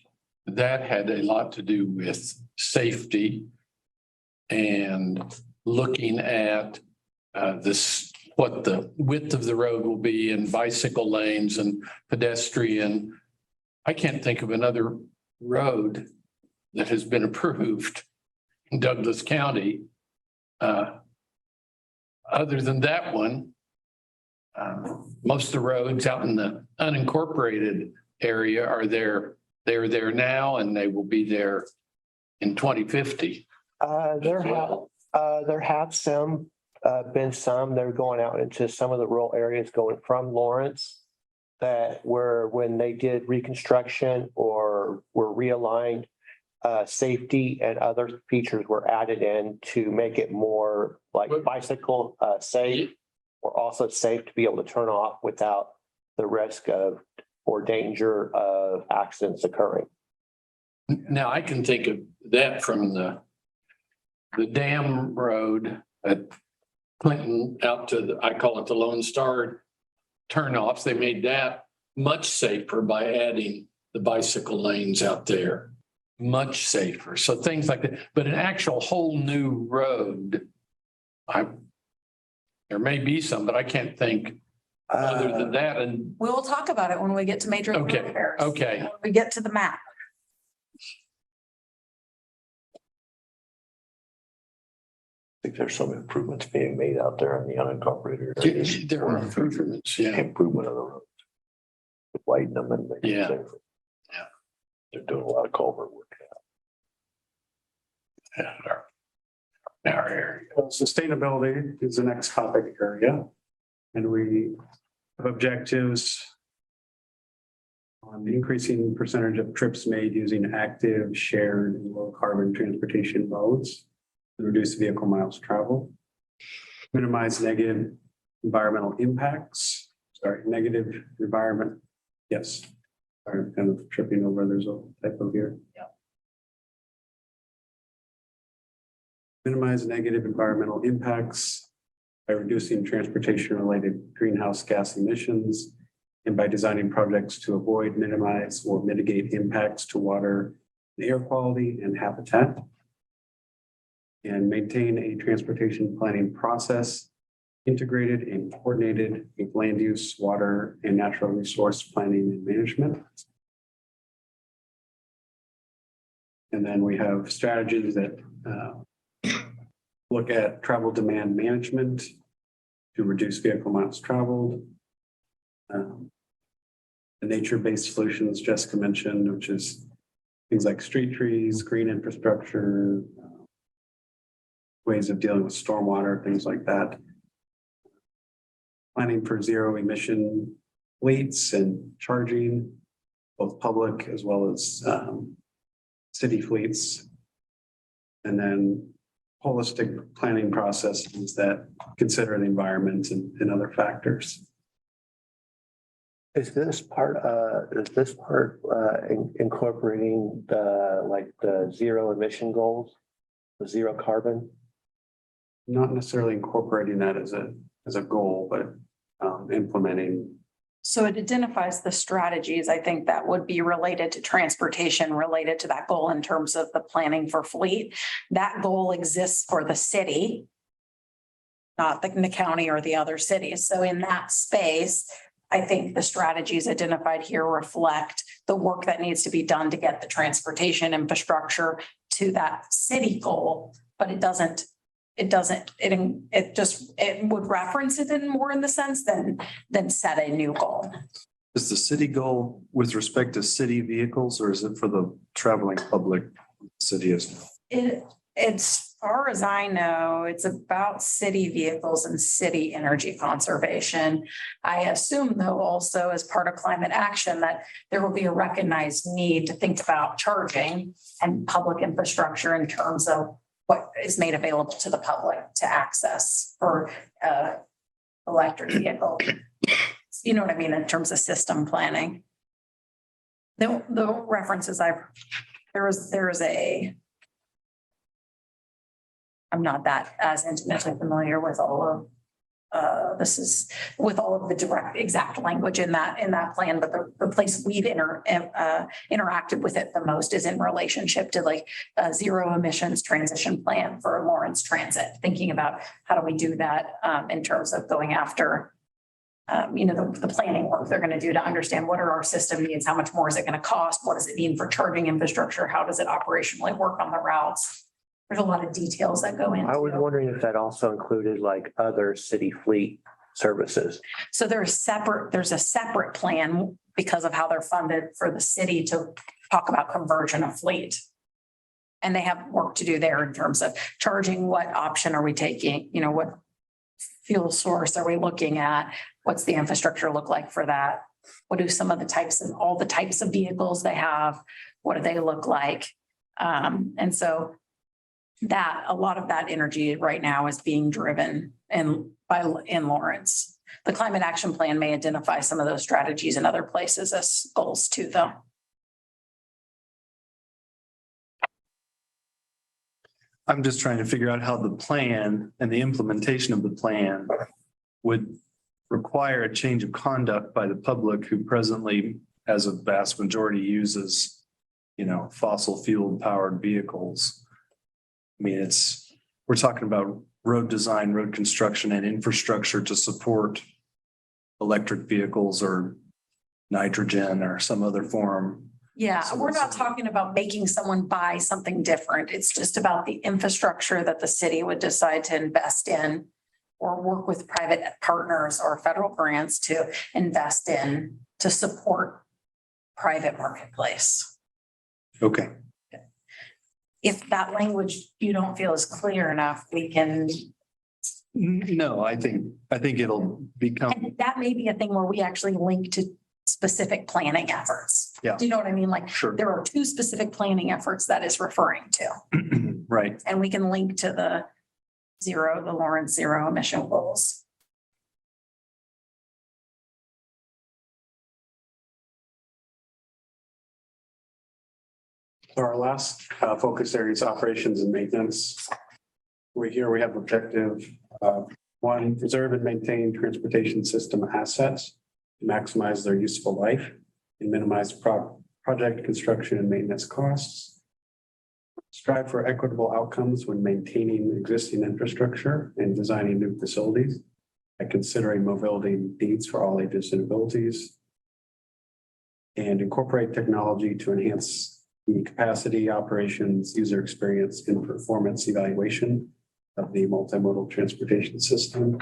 that had a lot to do with safety and looking at what the width of the road will be and bicycle lanes and pedestrian. I can't think of another road that has been approved in Douglas County. Other than that one, most of the roads out in the unincorporated area are there. They're there now and they will be there in 2050. There have been some, they're going out into some of the rural areas going from Lawrence that were, when they did reconstruction or were realigned, safety and other features were added in to make it more like bicycle safe, or also safe to be able to turn off without the risk of or danger of accidents occurring. Now I can think of that from the dam road at Clinton out to I call it the Lone Star turnoffs. They made that much safer by adding the bicycle lanes out there. Much safer. So things like that, but an actual whole new road, there may be some, but I can't think other than that. And We'll talk about it when we get to major Okay, thoroughfares. okay. When we get to the map. I think there's some improvements being made out there in the unincorporated areas. there are improvements, yeah. Improvement of the roads. Widen them and make Yeah. them safer. Yeah. They're doing a lot of culvert work now. in our area. Sustainability is the next topic area. And we have objectives on increasing percentage of trips made using active, shared, and low carbon transportation modes to reduce vehicle miles traveled. Minimize negative environmental impacts. Negative environment. Yes. Sorry, I'm kind of tripping over. There's a typo here. Yeah. Minimize negative environmental impacts by reducing transportation-related greenhouse gas emissions and by designing projects to avoid, minimize, or mitigate impacts to water, air quality, and habitat. And maintain a transportation planning process integrated and coordinated with land use, water, and natural resource planning and management. And then we have strategies that look at travel demand management to reduce vehicle miles traveled, The nature-based solutions Jessica mentioned, which is things like street trees, green infrastructure, ways of dealing with stormwater, things like that. Planning for zero emission fleets and charging, both public as well as city fleets. And then holistic planning processes that consider the environment and other factors. Is this part incorporating the zero emission goals, the zero carbon? Not necessarily incorporating that as a goal, but implementing. So it identifies the strategies, I think, that would be related to transportation, related to that goal in terms of the planning for fleet. That goal exists for the city, not the county or the other cities. So in that space, I think the strategies identified here reflect the work that needs to be done to get the transportation infrastructure to that city goal, but it would reference it in more in the sense than set a new goal. Is the city goal with respect to city vehicles, or is it for the traveling public city as? As far as I know, it's about city vehicles and city energy conservation. I assume though also as part of climate action that there will be a recognized need to think about charging and public infrastructure in terms of what is made available to the public to access for electric vehicle. You know what I mean, in terms of system planning. The references I'm not that as intimately familiar with all of with all of the direct exact language in that plan, but the place we've interacted with it the most is in relationship to like a zero emissions transition plan for Lawrence Transit, thinking about how do we do that in terms of going after the planning work they're going to do to understand what are our system needs, how much more is it going to cost, what does it mean for charging infrastructure, how does it operationally work on the routes. There's a lot of details that go into. I was wondering if that also included like other city fleet services. So there's a separate plan because of how they're funded for the city to talk about conversion of fleet. And they have work to do there in terms of charging. What option are we taking? What fuel source are we looking at? What's the infrastructure look like for that? What do some of all the types of vehicles they have? What do they look like? And so that a lot of that energy right now is being driven in Lawrence. The climate action plan may identify some of those strategies in other places as goals too, though. I'm just trying to figure out how the plan and the implementation of the plan would require a change of conduct by the public who presently, as a vast majority, uses, fossil fuel powered vehicles. I mean, we're talking about road design, road construction, and infrastructure to support electric vehicles or nitrogen or some other form. Yeah, we're not talking about making someone buy something different. It's just about the infrastructure that the city would decide to invest in or work with private partners or federal grants to invest in to support private marketplace. Okay. If that language you don't feel is clear enough, we can. No, I think it'll become. And that may be a thing where we actually link to specific planning efforts. Yeah. Do you know what I mean? Like Sure. there are 2 specific planning efforts that is referring to. Right. And we can link to the Lawrence zero emission goals. So our last focus area is operations and maintenance. We have objective 1, preserve and maintain transportation system assets to maximize their useful life and minimize project construction and maintenance costs. Strive for equitable outcomes when maintaining existing infrastructure and designing new facilities and considering mobility needs for all ages and abilities. And incorporate technology to enhance the capacity, operations, user experience, and performance evaluation of the multimodal transportation system.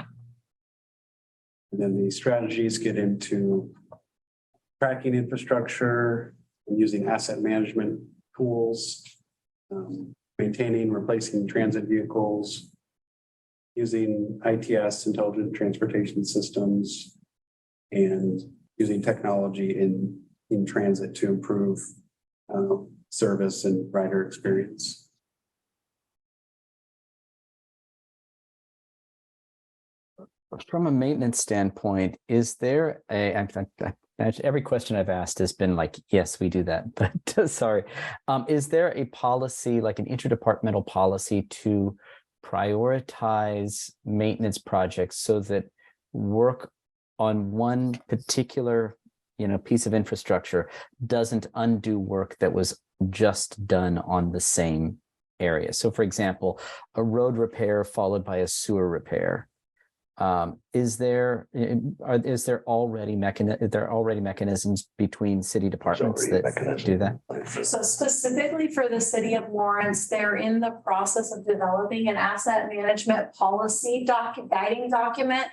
And then the strategies get into tracking infrastructure and using asset management tools, maintaining, replacing transit vehicles, using ITS, intelligent transportation systems, and using technology in transit to improve service and rider experience. From a maintenance standpoint, is there every question I've asked has been like, yes, we do that, but sorry. Is there a policy, like an interdepartmental policy to prioritize maintenance projects so that work on one particular, piece of infrastructure doesn't undo work that was just done on the same area? So for example, a road repair followed by a sewer repair. Is there already mechanisms between city departments that do that? So specifically for the city of Lawrence, they're in the process of developing an asset management policy guiding document.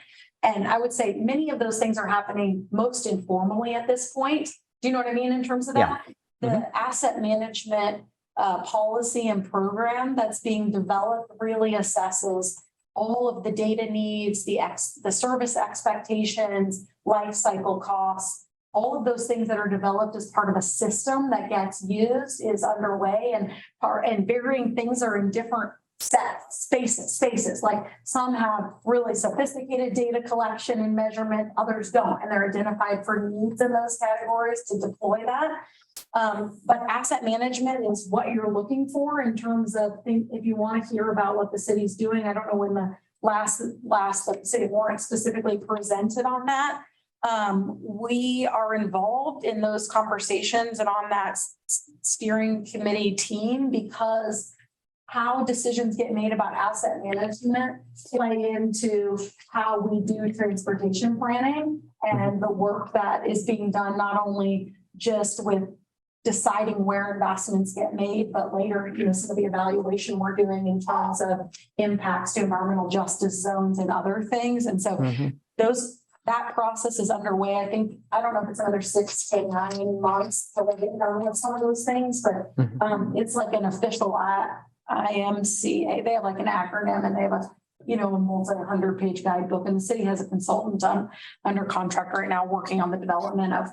And I would say many of those things are happening most informally at this point. Do you know what I mean in terms of that? Yeah. The asset management policy and program that's being developed really assesses all of the data needs, the service expectations, life cycle costs, all of those things that are developed as part of a system that gets used is underway, and varying things are in different spaces. Like some have really sophisticated data collection and measurement, others don't, and they're identified for needs in those categories to deploy that. But asset management is what you're looking for in terms of, if you want to hear about what the city's doing. I don't know when the last the city of Lawrence specifically presented on that. We are involved in those conversations and on that steering committee team because how decisions get made about asset management play into how we do transportation planning and the work that is being done, not only just with deciding where investments get made, but later, some of the evaluation we're doing in terms of impacts to environmental justice zones and other things. And so that process is underway. I don't know if it's another 6 to 9 months to get done with some of those things, but it's like an official IMCA. They have like an acronym and they have a multi-100-page guidebook, and the city has a consultant under contract right now working on the development of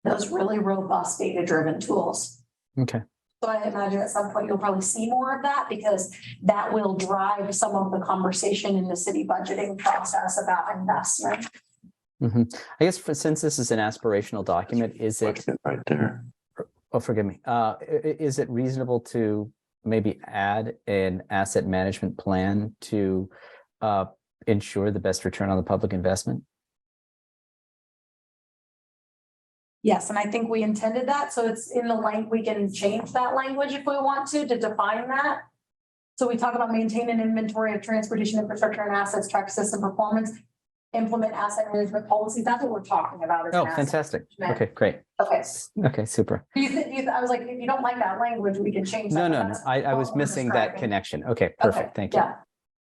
those really robust data-driven tools. Okay. So I imagine at some point you'll probably see more of that because that will drive some of the conversation in the city budgeting process about investment. I guess since this is an aspirational document, is it Right there. Oh, forgive me. Is it reasonable to maybe add an asset management plan to ensure the best return on the public investment? Yes, and I think we intended that. So it's in the language, we can change that language if we want to define that. So we talk about maintain an inventory of transportation infrastructure and assets, track system performance, implement asset management policies. That's what we're talking about. Oh, fantastic. Okay, great. Okay. Okay, super. I was like, if you don't like that language, we can change that. No. I was missing that connection. Okay, perfect. Thank you. Yeah.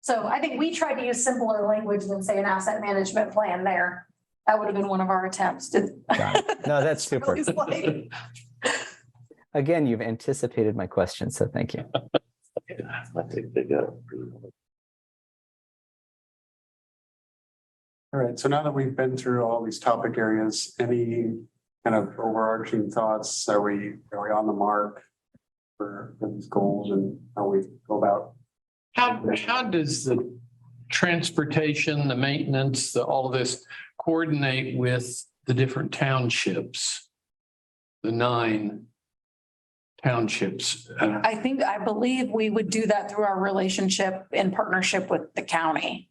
So I think we tried to use simpler language than say an asset management plan there. That would have been one of our attempts to. No, that's super. Like... Again, you've anticipated my question, so thank you. I think they got it. All right, so now that we've been through all these topic areas, any kind of overarching thoughts? Are we on the mark for these goals and how we go about? How does the transportation, the maintenance, all of this coordinate with the different townships? The 9 townships. I believe we would do that through our relationship in partnership with the county.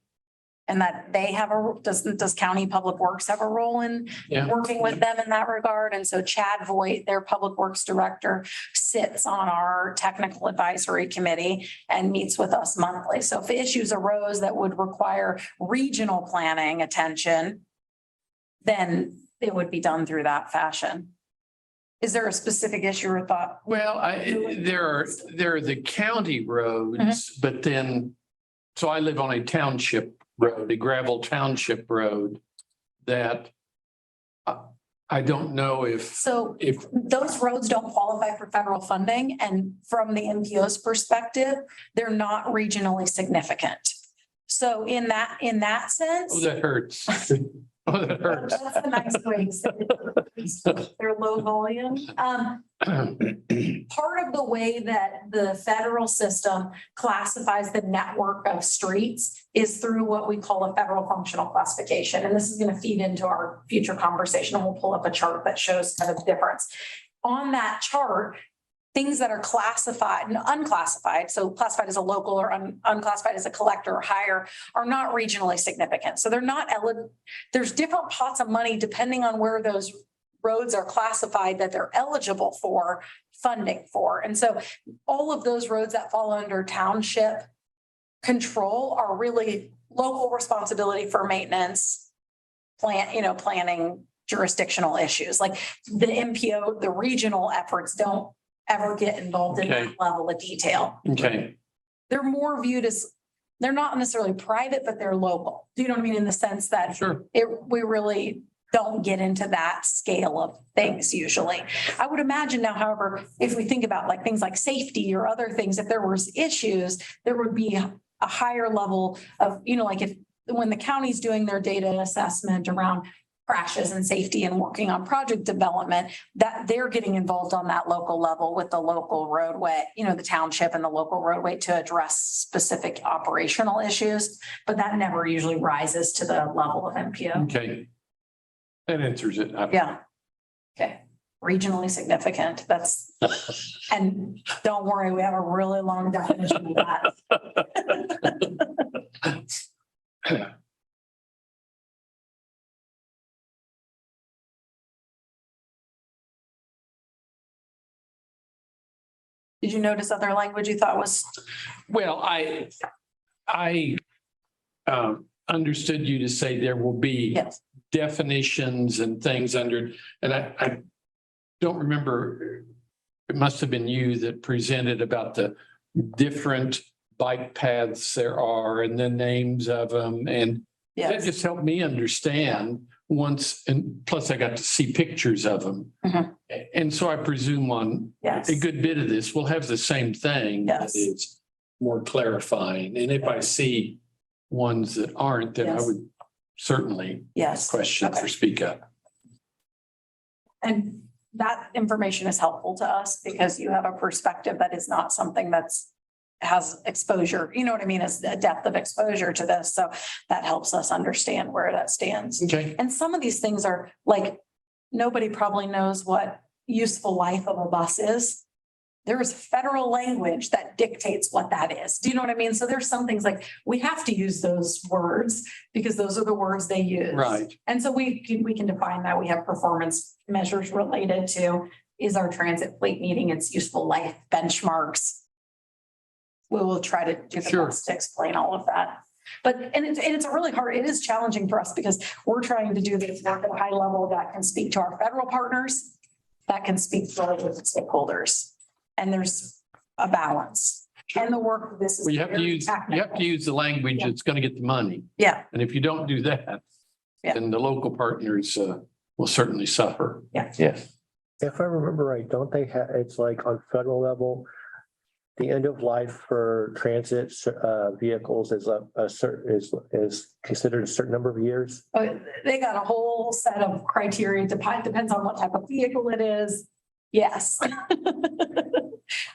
And that they have does County Public Works have a role in working with them in that regard? And so Chad Voigt, their Public Works Director, sits on our technical advisory committee and meets with us monthly. So if issues arose that would require regional planning attention, then it would be done through that fashion. Is there a specific issue or thought? Well, there are the county roads, but then, so I live on a township road, a gravel township road. that I don't know So if, those roads don't qualify for federal funding, and from the MPO's perspective, they're not regionally significant. So in that sense. oh, that hurts. Oh, that hurts. That's a nice way to say it. They're low volume. Part of the way that the federal system classifies the network of streets is through what we call a federal functional classification. And this is going to feed into our future conversation, and we'll pull up a chart that shows kind of the difference. On that chart, things that are classified and unclassified, so classified as a local or unclassified as a collector or higher, are not regionally significant. So they're not there's different pots of money depending on where those roads are classified that they're eligible for funding for. And so all of those roads that fall under township control are really local responsibility for maintenance, planning, jurisdictional issues. Like the MPO, the regional efforts don't ever get involved in Okay. that level of detail. Okay, They're more viewed as, they're not necessarily private, but they're local. Do you know what I mean? In the sense that sure. we really don't get into that scale of things usually. I would imagine now, however, if we think about like things like safety or other things, if there was issues, there would be a higher level of, like if, when the county's doing their data assessment around crashes and safety and working on project development, that they're getting involved on that local level with the local roadway, the township and the local roadway to address specific operational issues. But that never usually rises to the level of MPO. Okay. That answers it. Yeah. Okay. Regionally significant. That's, and don't worry, we have a really long definition of that. Did you notice other language you thought was? Well, I understood you to say there will be Yes. definitions and things under, and I don't remember, it must have been you that presented about the different bike paths there are and the names of them. And that Yes. just helped me understand once, and plus I got to see pictures of them. Mhm. And so I presume on Yes. a good bit of this, we'll have the same thing. Yes. That is more clarifying. And if I see ones that aren't, then I Yes. would certainly Yes. question Okay. or speak up. And that information is helpful to us because you have a perspective that is not something has exposure, you know what I mean, as a depth of exposure to this. So that helps us understand where that stands. Okay. And some of these things are like, nobody probably knows what useful life of a bus is. There is federal language that dictates what that is. Do you know what I mean? So there's some things like we have to use those words because those are the words they use. Right. And so we can define that. We have performance measures related to, is our transit fleet meeting its useful life benchmarks? We will try to do the Sure. best to explain all of that. But, and it's a really hard, it is challenging for us because we're trying to do this work at a high level that can speak to our federal partners, that can speak to our stakeholders. And there's a balance. And the work of this is. Well, you have to use the language Yeah. that's going to get the money. Yeah, And if you don't do that, Yeah. then the local partners will certainly suffer. Yes. If I remember right, don't they have, it's like on federal level, the end of life for transit vehicles is a certain, is considered a certain number of years. they got a whole set of criteria, depends on what type of vehicle it is. Yes.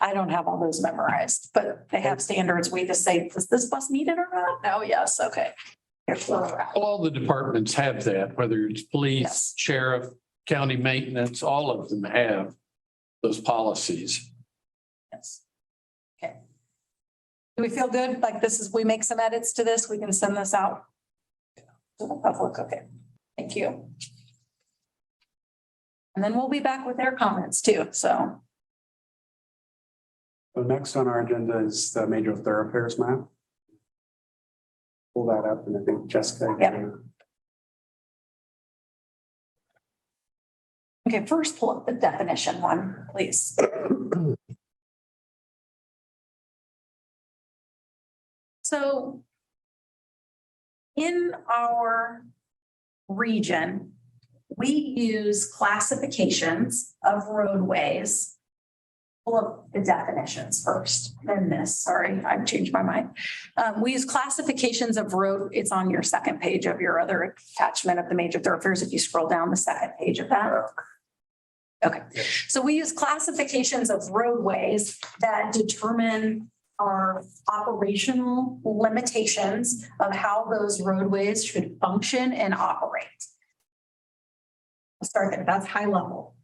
I don't have all those memorized, but they have standards. We just say, does this bus need it or not? No, yes, okay. Here's where we're at. All the departments have that, whether it's police, Yes. sheriff, county maintenance, all of them have those policies. Yes. Okay. Do we feel good? Like this is, we make some edits to this, we can send this out to the public. Okay, thank you. And then we'll be back with their comments too, so. So next on our agenda is the major thoroughfares map. Pull that up and I think Jessica. Yeah. Okay, first pull up the definition one, please. So in our region, we use classifications of roadways. Pull up the definitions first, then this, sorry, I've changed my mind. We use classifications of road, it's on your second page of your other attachment of the major thoroughfares, if you scroll down the second page of that. Okay, so we use classifications of roadways that determine our operational limitations of how those roadways should function and operate. I'll start there, that's high level.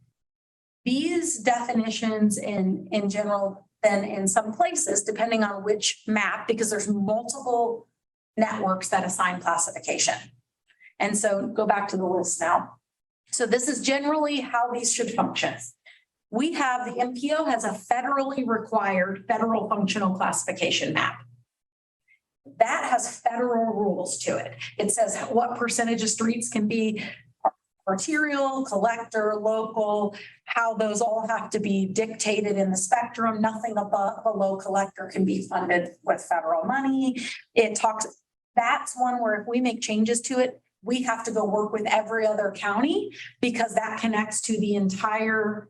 These definitions in general, then in some places, depending on which map, because there's multiple networks that assign classification. And so go back to the list now. So this is generally how these should function. We have, the MPO has a federally required federal functional classification map. That has federal rules to it. It says what percentage of streets can be arterial, collector, local, how those all have to be dictated in the spectrum. Nothing above below collector can be funded with federal money. It talks, that's one where if we make changes to it, we have to go work with every other county because that connects to the entire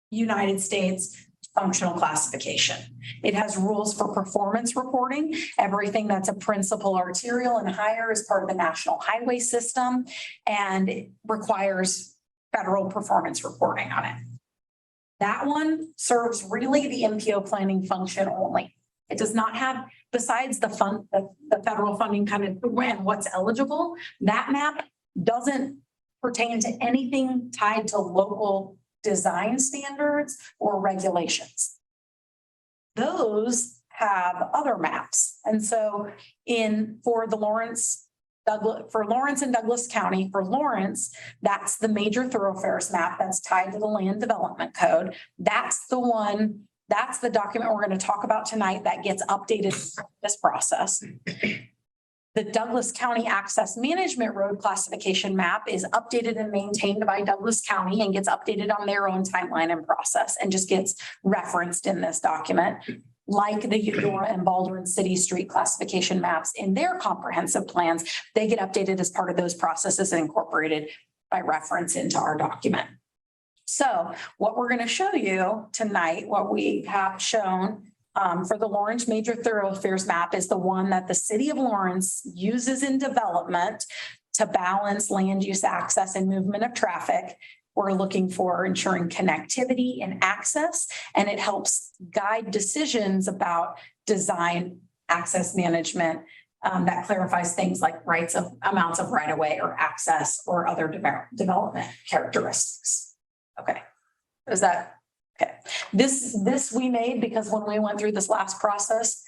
United States functional classification. It has rules for performance reporting. Everything that's a principal arterial and higher is part of the national highway system, and it requires federal performance reporting on it. That one serves really the MPO planning function only. It does not have, besides the federal funding kind of when what's eligible, that map doesn't pertain to anything tied to local design standards or regulations. Those have other maps. And so for Lawrence and Douglas County, for Lawrence, that's the major thoroughfares map that's tied to the land development code. That's the one, that's the document we're going to talk about tonight that gets updated in this process. The Douglas County Access Management Road Classification Map is updated and maintained by Douglas County and gets updated on their own timeline and process and just gets referenced in this document. Like the Eudora and Baldwin City Street classification maps in their comprehensive plans, they get updated as part of those processes and incorporated by reference into our document. So what we're going to show you tonight, what we have shown for the Lawrence Major Thoroughfares map is the one that the city of Lawrence uses in development to balance land use access and movement of traffic. We're looking for ensuring connectivity and access, and it helps guide decisions about design, access management, that clarifies things like amounts of right of way or access or other development characteristics. Okay, is that okay? This we made because when we went through this last process,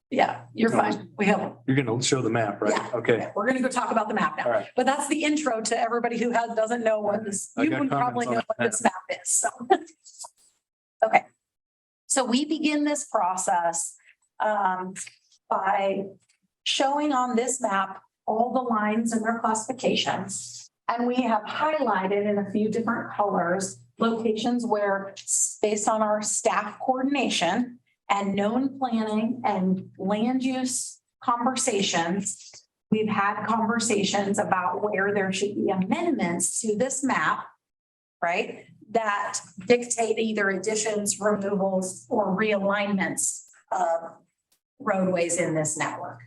yeah, you're fine. You're going to show the map, right? Yeah. Okay. We're going to go talk about the map now. All right. But that's the intro to everybody who doesn't know what this, I you got would probably know comments on what this map is. So. Okay. So we begin this process by showing on this map all the lines and their classifications. And we have highlighted in a few different colors locations where, based on our staff coordination and known planning and land use conversations, we've had conversations about where there should be amendments to this map, right? That dictate either additions, removals, or realignments of roadways in this network.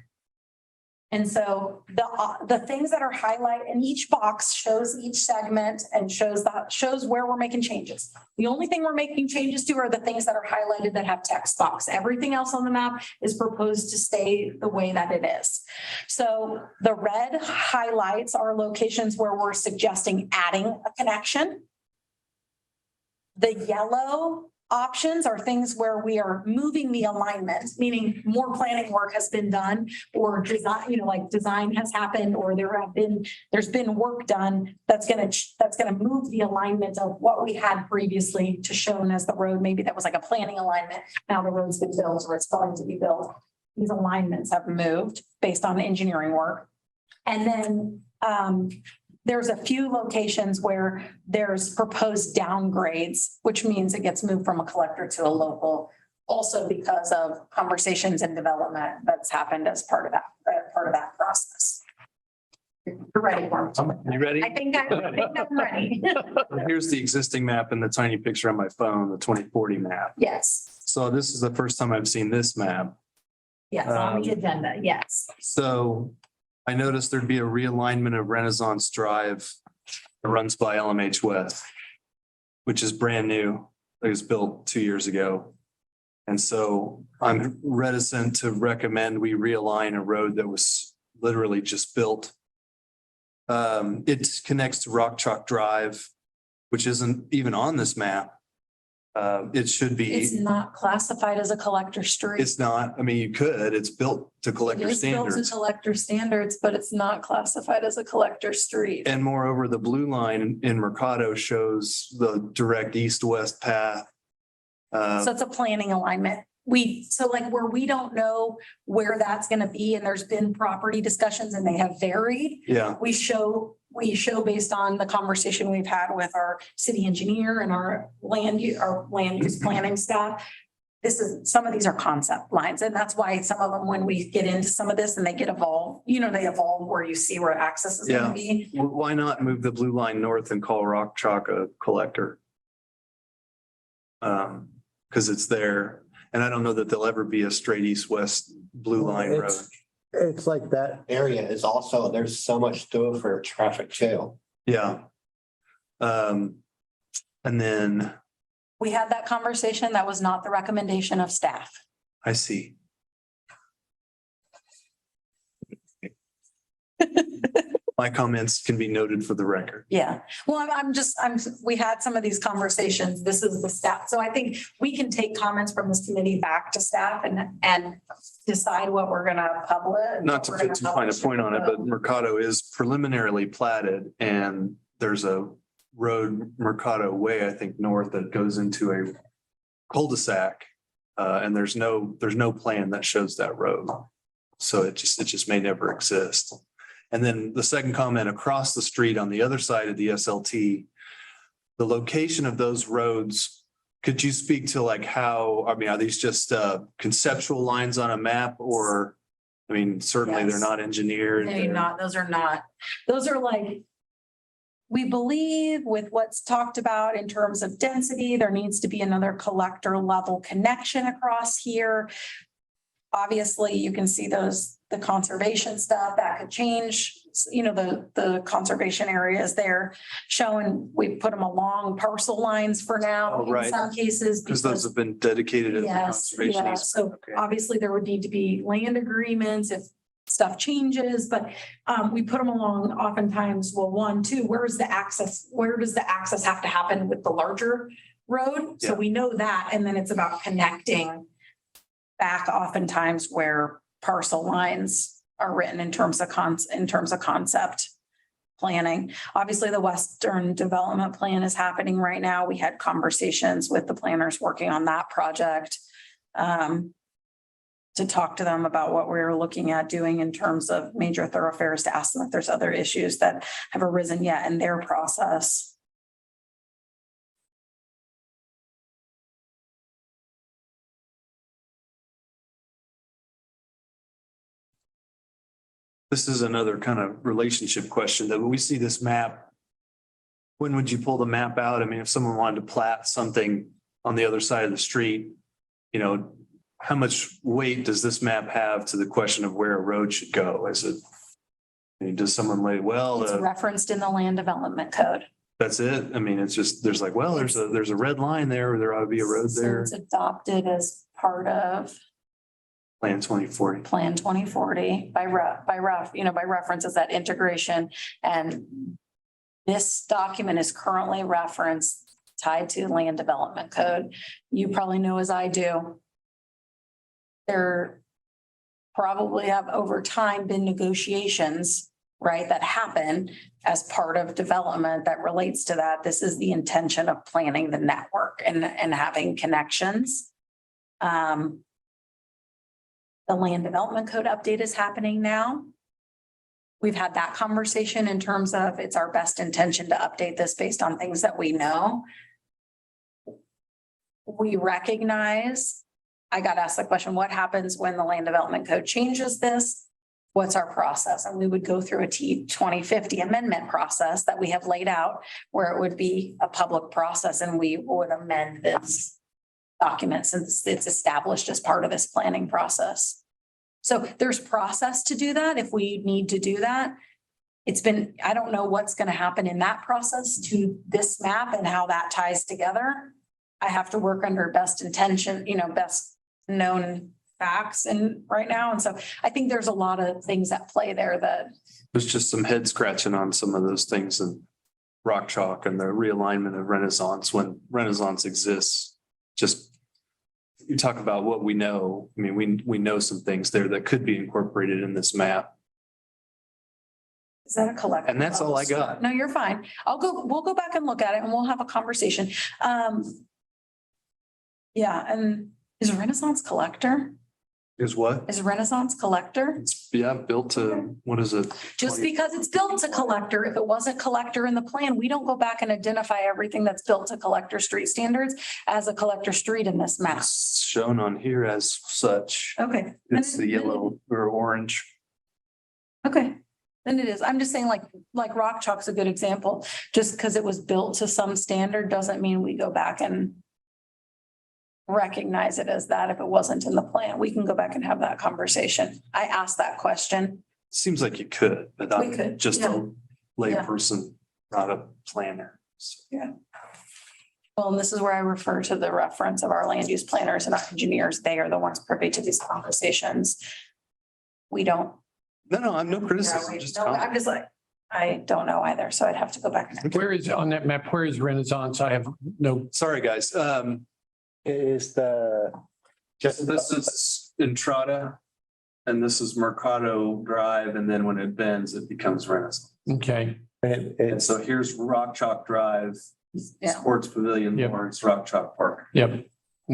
And so the things that are highlighted in each box shows each segment and shows where we're making changes. The only thing we're making changes to are the things that are highlighted that have text box. Everything else on the map is proposed to stay the way that it is. So the red highlights are locations where we're suggesting adding a connection. The yellow options are things where we are moving the alignment, meaning more planning work has been done or design, like design has happened, or there's been work done that's going to move the alignment of what we had previously to shown as the road. Maybe that was like a planning alignment. Now the road's been built or it's going to be built. These alignments have moved based on engineering work. And then there's a few locations where there's proposed downgrades, which means it gets moved from a collector to a local, also because of conversations and development that's happened as part of that process. You're ready for it. You ready? I think I'm ready. Here's the existing map and the tiny picture on my phone, the 2040 map. Yes, So this is the first time I've seen this map. yes, on the agenda, yes. So I noticed there'd be a realignment of Renaissance Drive that runs by LMH West, which is brand new. It was built 2 years ago. And so I'm reticent to recommend we realign a road that was literally just built. It connects to Rock Chalk Drive, which isn't even on this map. It should It's be, not classified as a collector street. it's not, I mean, you could, it's built to collector It is built to standards. collector standards, but it's not classified as a collector street. And moreover, the blue line in Mercado shows the direct east-west path. So it's a planning alignment. So like where we don't know where that's gonna be, and there's been property discussions and they have varied. Yeah, We show based on the conversation we've had with our city engineer and our land use planning staff. Some of these are concept lines, and that's why some of them, when we get into some of this and they get evolved, they evolve where you see where access is Yeah. gonna be. why not move the blue line north and call Rock Chalk a collector? Because it's there, and I don't know that there'll ever be a straight east-west blue line road. It's like that area is also, there's so much thoroughfare traffic too. Yeah. And then We had that conversation. That was not the recommendation of staff. I see. My comments can be noted for the record. Yeah, well, we had some of these conversations. This is the staff. So I think we can take comments from this committee back to staff and decide what we're gonna publish. Not to put too fine a point on it, but Mercado is preliminarily platted and there's a road, Mercado Way, I think, north that goes into a cul-de-sac. And there's no plan that shows that road. So it just may never exist. And then the second comment, across the street on the other side of the SLT, the location of those roads, could you speak to like how, I mean, are these just conceptual lines on a map or, I mean, certainly they're Yes. not engineered. They're not, those are like, we believe with what's talked about in terms of density, there needs to be another collector level connection across here. Obviously, you can see the conservation stuff that could change, the conservation areas there showing, we put them along parcel lines for now Oh, in right. some cases. Because those have been dedicated as Yes, conservation. yeah, easement. so Okay. obviously there would need to be land agreements if stuff changes, but we put them along oftentimes, well, 1, 2, where does the access have to happen with the larger road? So Yeah. we know that, and then it's about connecting back oftentimes where parcel lines are written in terms of concept planning. Obviously, the Western Development Plan is happening right now. We had conversations with the planners working on that project to talk to them about what we're looking at doing in terms of major thoroughfares, to ask them if there's other issues that have arisen yet in their process. This is another kind of relationship question that when we see this map, when would you pull the map out? I mean, if someone wanted to plat something on the other side of the street, how much weight does this map have to the question of where a road should go? Does someone lay, It's referenced in the land development code. that's it? I mean, it's just, there's like, well, there's a red line there, or there ought to be a road So there. it's adopted as part of Plan 2040. Plan 2040 by reference is that integration. And this document is currently referenced, tied to land development code. You probably know as I do, there probably have over time been negotiations, right, that happen as part of development that relates to that. This is the intention of planning the network and having connections. The land development code update is happening now. We've had that conversation in terms of it's our best intention to update this based on things that we know. We recognize, I got asked the question, what happens when the land development code changes this? what's our process? And we would go through a T 2050 amendment process that we have laid out where it would be a public process and we would amend this document since it's established as part of this planning process. So there's process to do that if we need to do that. I don't know what's going to happen in that process to this map and how that ties together. I have to work under best intention, best known facts and right now. And so I think there's a lot of things at play there that. There's just some head scratching on some of those things and rock chalk and the realignment of Renaissance when Renaissance exists. Just you talk about what we know. I mean, we know some things there that could be incorporated in this map. Is that a collective? And that's all I got. No, you're fine. We'll go back and look at it and we'll have a conversation. Yeah, and is Renaissance collector? Is what? Is Renaissance collector? It's, built to, what is it? Just because it's built to collector, if it wasn't collector in the plan, we don't go back and identify everything that's built to collector street standards as a collector street in this map. It's shown on here as such. Okay. It's the yellow or orange. Okay, then it is. I'm just saying like rock chalk's a good example. Just because it was built to some standard doesn't mean we go back and recognize it as that if it wasn't in the plan. We can go back and have that conversation. I asked that question. Seems like you could, but We I'm could, just yeah. a layperson, not a planner. Well, and this is where I refer to the reference of our land use planners and our engineers. They are the ones privy to these conversations. We don't. No, I'm no criticism, just No, comment. I'm just like, I don't know either, so I'd have to go back. and Where is on that map? Where is Renaissance? I have no, Sorry, guys. Is the, just This is Entrada and this is Mercado Drive. And then when it bends, it becomes Renaissance. okay. And it's, so here's Rock Chalk Drive, Yeah. Sports Pavilion, Yep. Lawrence, Rock Chalk Park. Yep.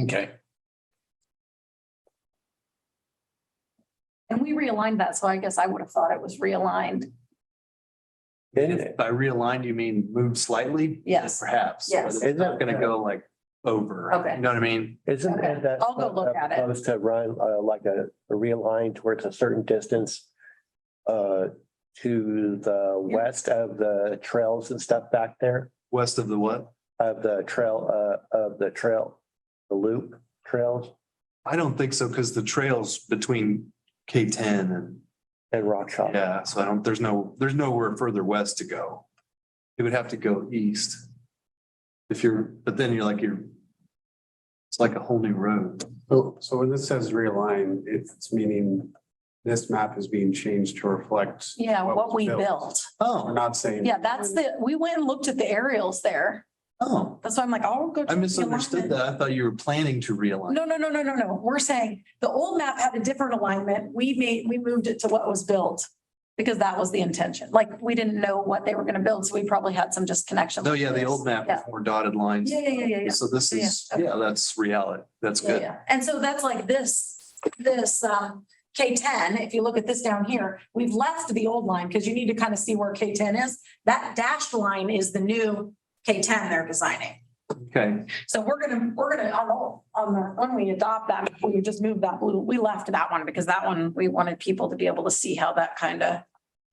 Okay. And we realigned that, so I guess I would have thought it was realigned. If by realigned, you mean moved slightly? Yes. Perhaps. Yes. But it's not gonna go like over. Okay. You know what I mean? isn't Okay, that I'll go look at it. supposed to run like a realigned towards a certain distance to the west of the trails and stuff back there, West of the what? of the trail, the loop trails I don't think so, because the trails between K10 and Rock Chalk? yeah, so there's nowhere further west to go. It would have to go east. But then it's like a whole new road. So when this says realign, it's meaning this map is being changed to reflect. Yeah, what was we built. We're Oh, not saying. Yeah, we went and looked at the aerials there. oh, That's why I'm like, I'll go. I misunderstood that. I thought you were planning to realign. No. We're saying the old map had a different alignment. We moved it to what was built. Because that was the intention. Like, we didn't know what they were gonna build, so we probably had some just connection. No, yeah, the old map Yeah. with more dotted lines. Yeah. So this is, Yeah. that's reality. That's good. Yeah. And so that's like this K10, if you look at this down here, we've left the old line because you need to kind of see where K10 is. That dashed line is the new K10 they're designing. Okay, So we're gonna, when we adopt that, we just moved that blue, we left that one because that one, we wanted people to be able to see how that kind of.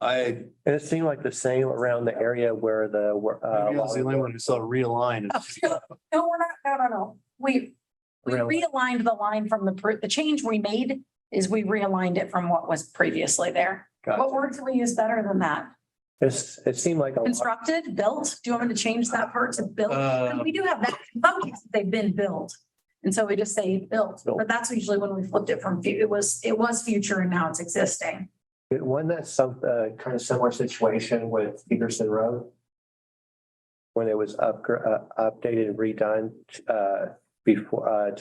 and And it seemed like the same around the area where the I was the only one who saw realign. No, we're not, no. We realigned the line from the change we made is we realigned it from what was previously there. Gotcha. What word can we use better than that? it seemed like a lot. Constructed, built? Do you want me to change that part to built? Uh, We do have that, in some cases, they've been built. And so we just say built, but that's usually when we flipped it from, it was future and now it's existing. Wasn't that some kind of similar situation with Peterson Road? When it was updated and redone before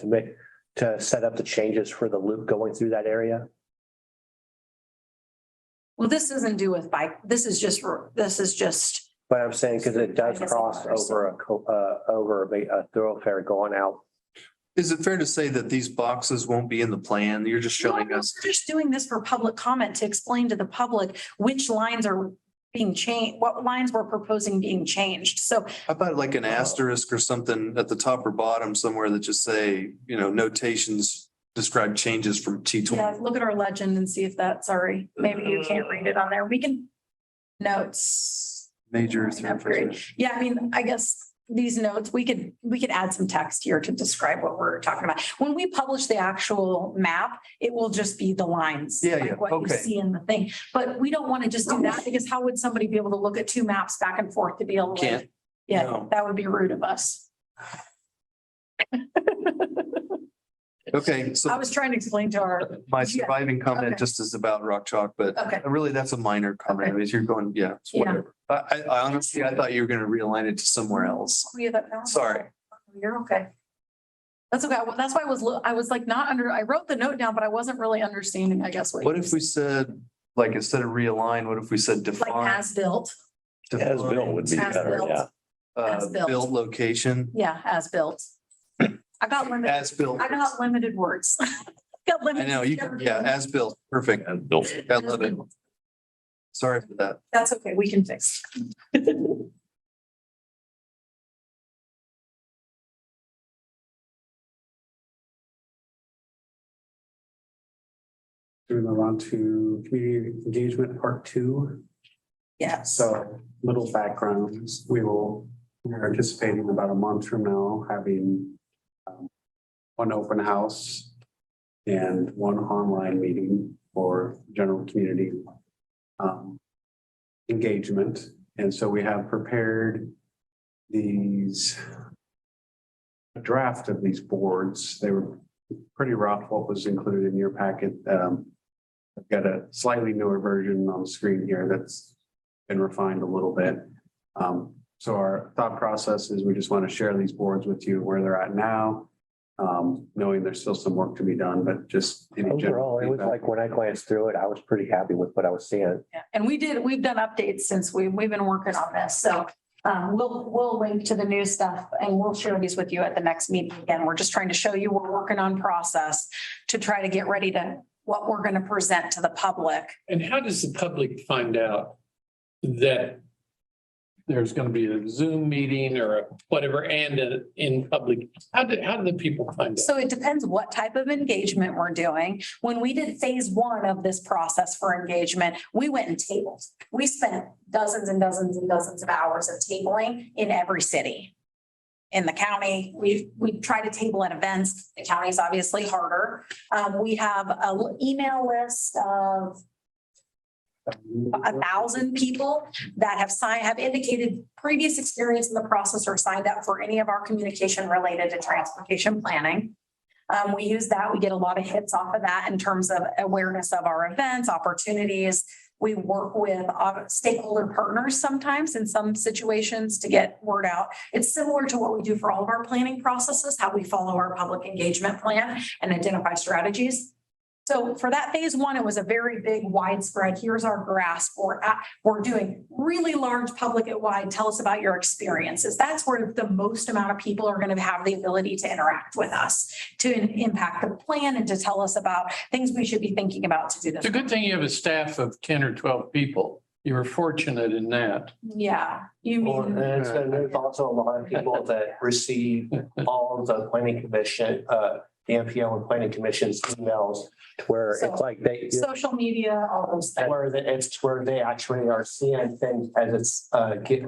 to set up the changes for the loop going through that area? Well, this doesn't do with bike, this is just, But I'm saying, because it does I guess cross I understand. over a thoroughfare going out. Is it fair to say that these boxes won't be in the plan? You're just showing No, us. we're just doing this for public comment to explain to the public which lines are being changed, what lines we're proposing being changed. So How about like an asterisk or something at the top or bottom somewhere that just say, notations describe changes from T20. Yeah, look at our legend and see if that's, sorry, maybe you can't read it on there. We can notes. Major Upgrade. Yeah, I mean, I guess these notes, we could add some text here to describe what we're talking about. When we publish the actual map, it will just be the lines. Yeah, like yeah, What you okay. see in the thing, but we don't want to just do that because how would somebody be able to look at two maps back and forth to be able to? Can't. Yeah, No. that would be rude of us. Okay, I so was trying to explain to our, my yeah, surviving comment okay. just is about rock chalk, but okay, really that's a minor comment. Okay. As you're going, yeah, it's Yeah. whatever. I honestly, I thought you were gonna realign it to somewhere else. Yeah, no. Sorry. You're okay. That's okay. That's why I was like not under, I wrote the note down, but I wasn't really understanding, I guess. What if we said, like, instead of realign, what if we said Like define? as built, As built would be As better, built. yeah. as built. Build location, Yeah, as built. I got limited, as built. I got limited words. Got I limited. know, you can, yeah, as built, perfect. As built. I love it. Sorry for that. That's okay. We can fix. Do we move on to community engagement part 2? Yes. So little backgrounds, we're anticipating about a month from now having one open house and one online meeting for general community engagement. And so we have prepared a draft of these boards. They were pretty rough, what was included in your packet. I've got a slightly newer version on the screen here that's been refined a little bit. So our thought process is we just want to share these boards with you where they're at now. Knowing there's still some work to be done, but just. any Overall, general it was feedback. like when I glanced through it, I was pretty happy with what I was seeing. Yeah, and we've done updates since we've been working on this, so we'll link to the new stuff and we'll share these with you at the next meeting. Again, we're just trying to show you we're working on process to try to get ready to what we're going to present to the public. And how does the public find out that there's going to be a Zoom meeting or a whatever and in public? How do the people find out? So it depends what type of engagement we're doing. When we did phase 1 of this process for engagement, we went and tabled. We spent dozens and dozens and dozens of hours of tabling in every city. In the county, we try to table at events. The county is obviously harder. We have an email list of 1,000 people that have indicated previous experience in the process or signed up for any of our communication related to transportation planning. We use that. We get a lot of hits off of that in terms of awareness of our events, opportunities. We work with stakeholder partners sometimes in some situations to get word out. It's similar to what we do for all of our planning processes, how we follow our public engagement plan and identify strategies. So for that phase 1, it was a very big widespread. Here's our grasp. We're doing really large public at wide. Tell us about your experiences. That's where the most amount of people are going to have the ability to interact with us, to impact the plan and to tell us about things we should be thinking about to do this. It's a good thing you have a staff of 10 or 12 people. You were fortunate in that. Yeah, you Well, mean, and so there's also a lot of people that receive all of the planning commission, the MPO and planning commission's emails to where So- it's like social media, all those things. it's where they actually are seeing things as it's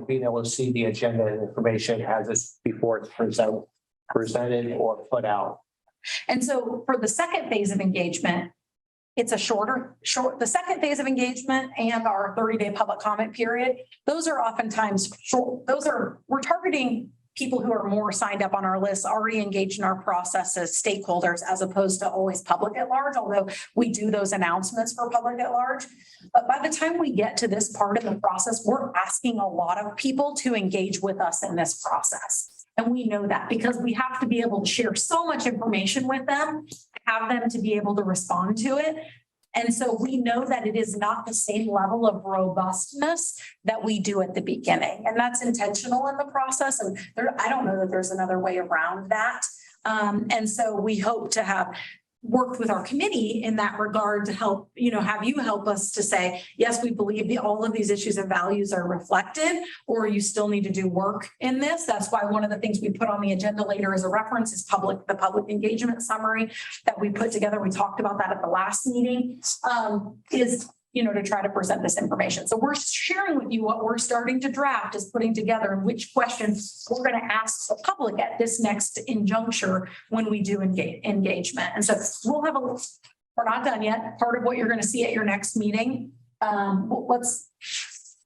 being able to see the agenda and information as it's before it's presented or put out. And so for the second phase of engagement, it's a the second phase of engagement and our 30-day public comment period. Those are oftentimes short. We're targeting people who are more signed up on our list, already engaged in our process as stakeholders, as opposed to always public at large, although we do those announcements for public at large. But by the time we get to this part of the process, we're asking a lot of people to engage with us in this process. And we know that because we have to be able to share so much information with them, have them to be able to respond to it. And so we know that it is not the same level of robustness that we do at the beginning. And that's intentional in the process. And I don't know that there's another way around that. And so we hope to have worked with our committee in that regard to help, have you help us to say, yes, we believe all of these issues and values are reflected, or you still need to do work in this. That's why one of the things we put on the agenda later as a reference is the public engagement summary that we put together. We talked about that at the last meeting, is to try to present this information. So we're sharing with you what we're starting to draft is putting together and which questions we're going to ask the public at this next injuncture when we do engagement. And so we're not done yet. Part of what you're going to see at your next meeting.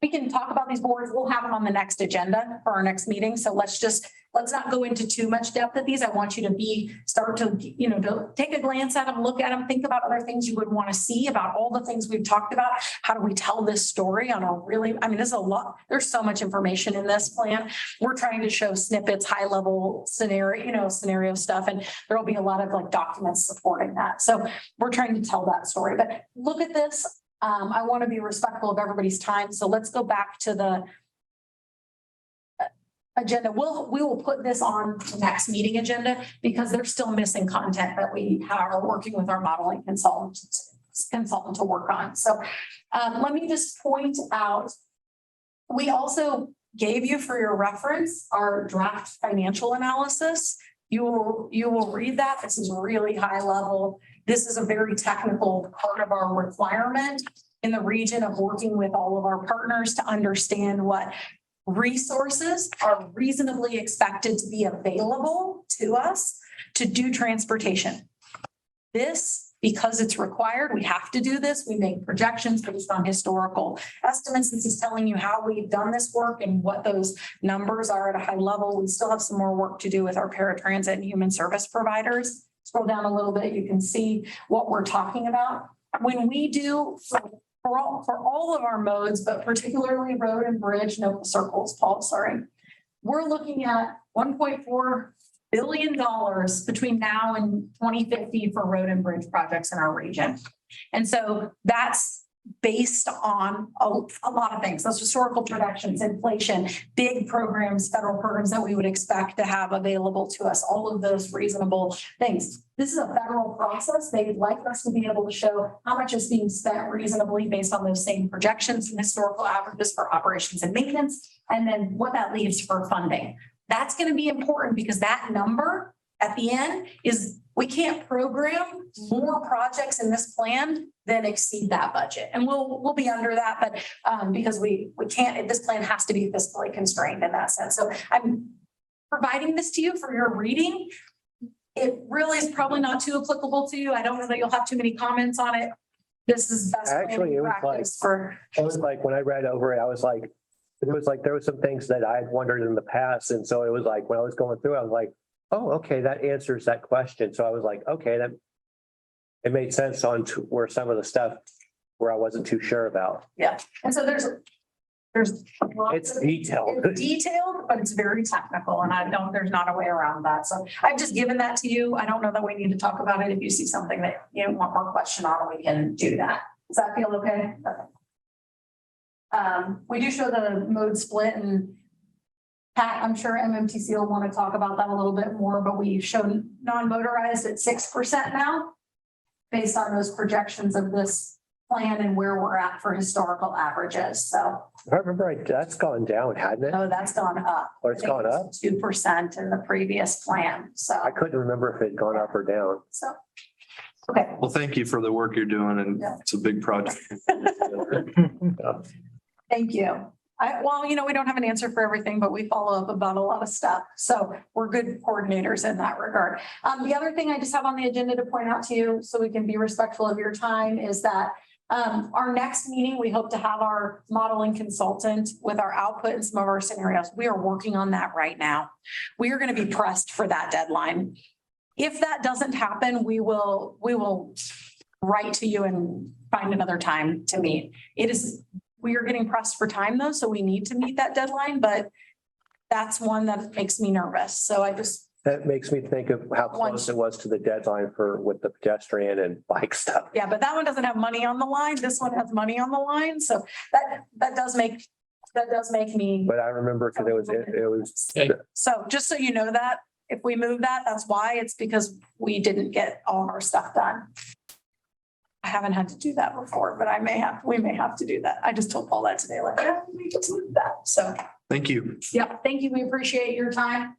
We can talk about these boards. We'll have them on the next agenda for our next meeting. So let's not go into too much depth at these. I want you to start to take a glance at them, look at them, think about other things you would want to see about all the things we've talked about. How do we tell this story on there's a lot, there's so much information in this plan. We're trying to show snippets, high level scenario stuff, and there'll be a lot of documents supporting that. So we're trying to tell that story, but look at this. I want to be respectful of everybody's time. So let's go back to the agenda. We will put this on the next meeting agenda because there's still missing content that we are working with our modeling consultant to work on. So let me just point out, we also gave you for your reference our draft financial analysis. You will read that. This is really high level. This is a very technical part of our requirement in the region of working with all of our partners to understand what resources are reasonably expected to be available to us to do transportation. This, because it's required, we have to do this. We make projections based on historical estimates. This is telling you how we've done this work and what those numbers are at a high level. We still have some more work to do with our paratransit and human service providers. Scroll down a little bit, you can see what we're talking about. When we do for all of our modes, but particularly road and bridge, no circles, Paul, sorry. We're looking at $1.4 billion between now and 2050 for road and bridge projects in our region. And so that's based on a lot of things. Those historical projections, inflation, big programs, federal programs that we would expect to have available to us, all of those reasonable things. This is a federal process. They'd like us to be able to show how much is being spent reasonably based on those same projections and historical averages for operations and maintenance, and then what that leaves for funding. That's going to be important because that number at the end is we can't program more projects in this plan than exceed that budget. And we'll be under that, but because we can't, this plan has to be fiscally constrained in that sense. So I'm providing this to you for your reading. It really is probably not too applicable to you. I don't know that you'll have too many comments on it. This is best Actually, it was like when I read over it, I was like, there was some things that I had wondered in the past. And so it was like, when I was going through, I was like, oh, okay, that answers that question. So I was like, okay, that it made sense on to where some of the stuff where I wasn't too sure about. Yeah. And so there's It's detailed. It's detailed, but it's very technical, and there's not a way around that. So I've just given that to you. I don't know that we need to talk about it. If you see something that you want more question on, we can do that. Does that feel okay? We do show the mode split, and Pat, I'm sure MMTC will want to talk about that a little bit more, but we've shown non-motorized at 6% now based on those projections of this plan and where we're at for historical averages. So If I remember right, that's gone down, hadn't it? no, that's gone up. Or it's gone up? 2% in the previous plan. So, I couldn't remember if it had gone up or down. Okay. Well, thank you for the work you're doing, and Yeah. it's a big project. Thank you. We don't have an answer for everything, but we follow up about a lot of stuff. So we're good coordinators in that regard. The other thing I just have on the agenda to point out to you, so we can be respectful of your time, is that our next meeting, we hope to have our modeling consultant with our output and some of our scenarios. We are working on that right now. We are going to be pressed for that deadline. If that doesn't happen, we will write to you and find another time to meet. We are getting pressed for time though, so we need to meet that deadline, but that's one that makes me nervous. So That makes me think of how close it was to the deadline with the pedestrian and bike stuff. yeah, but that one doesn't have money on the line. This one has money on the line. So that does make me. But I remember because it was, So just so you know that, if we move that, that's why. It's because we didn't get all of our stuff done. I haven't had to do that before, but we may have to do that. I just told Paul that today, like, yeah, we need to move that. So, Thank you. yeah, thank you. We appreciate your time.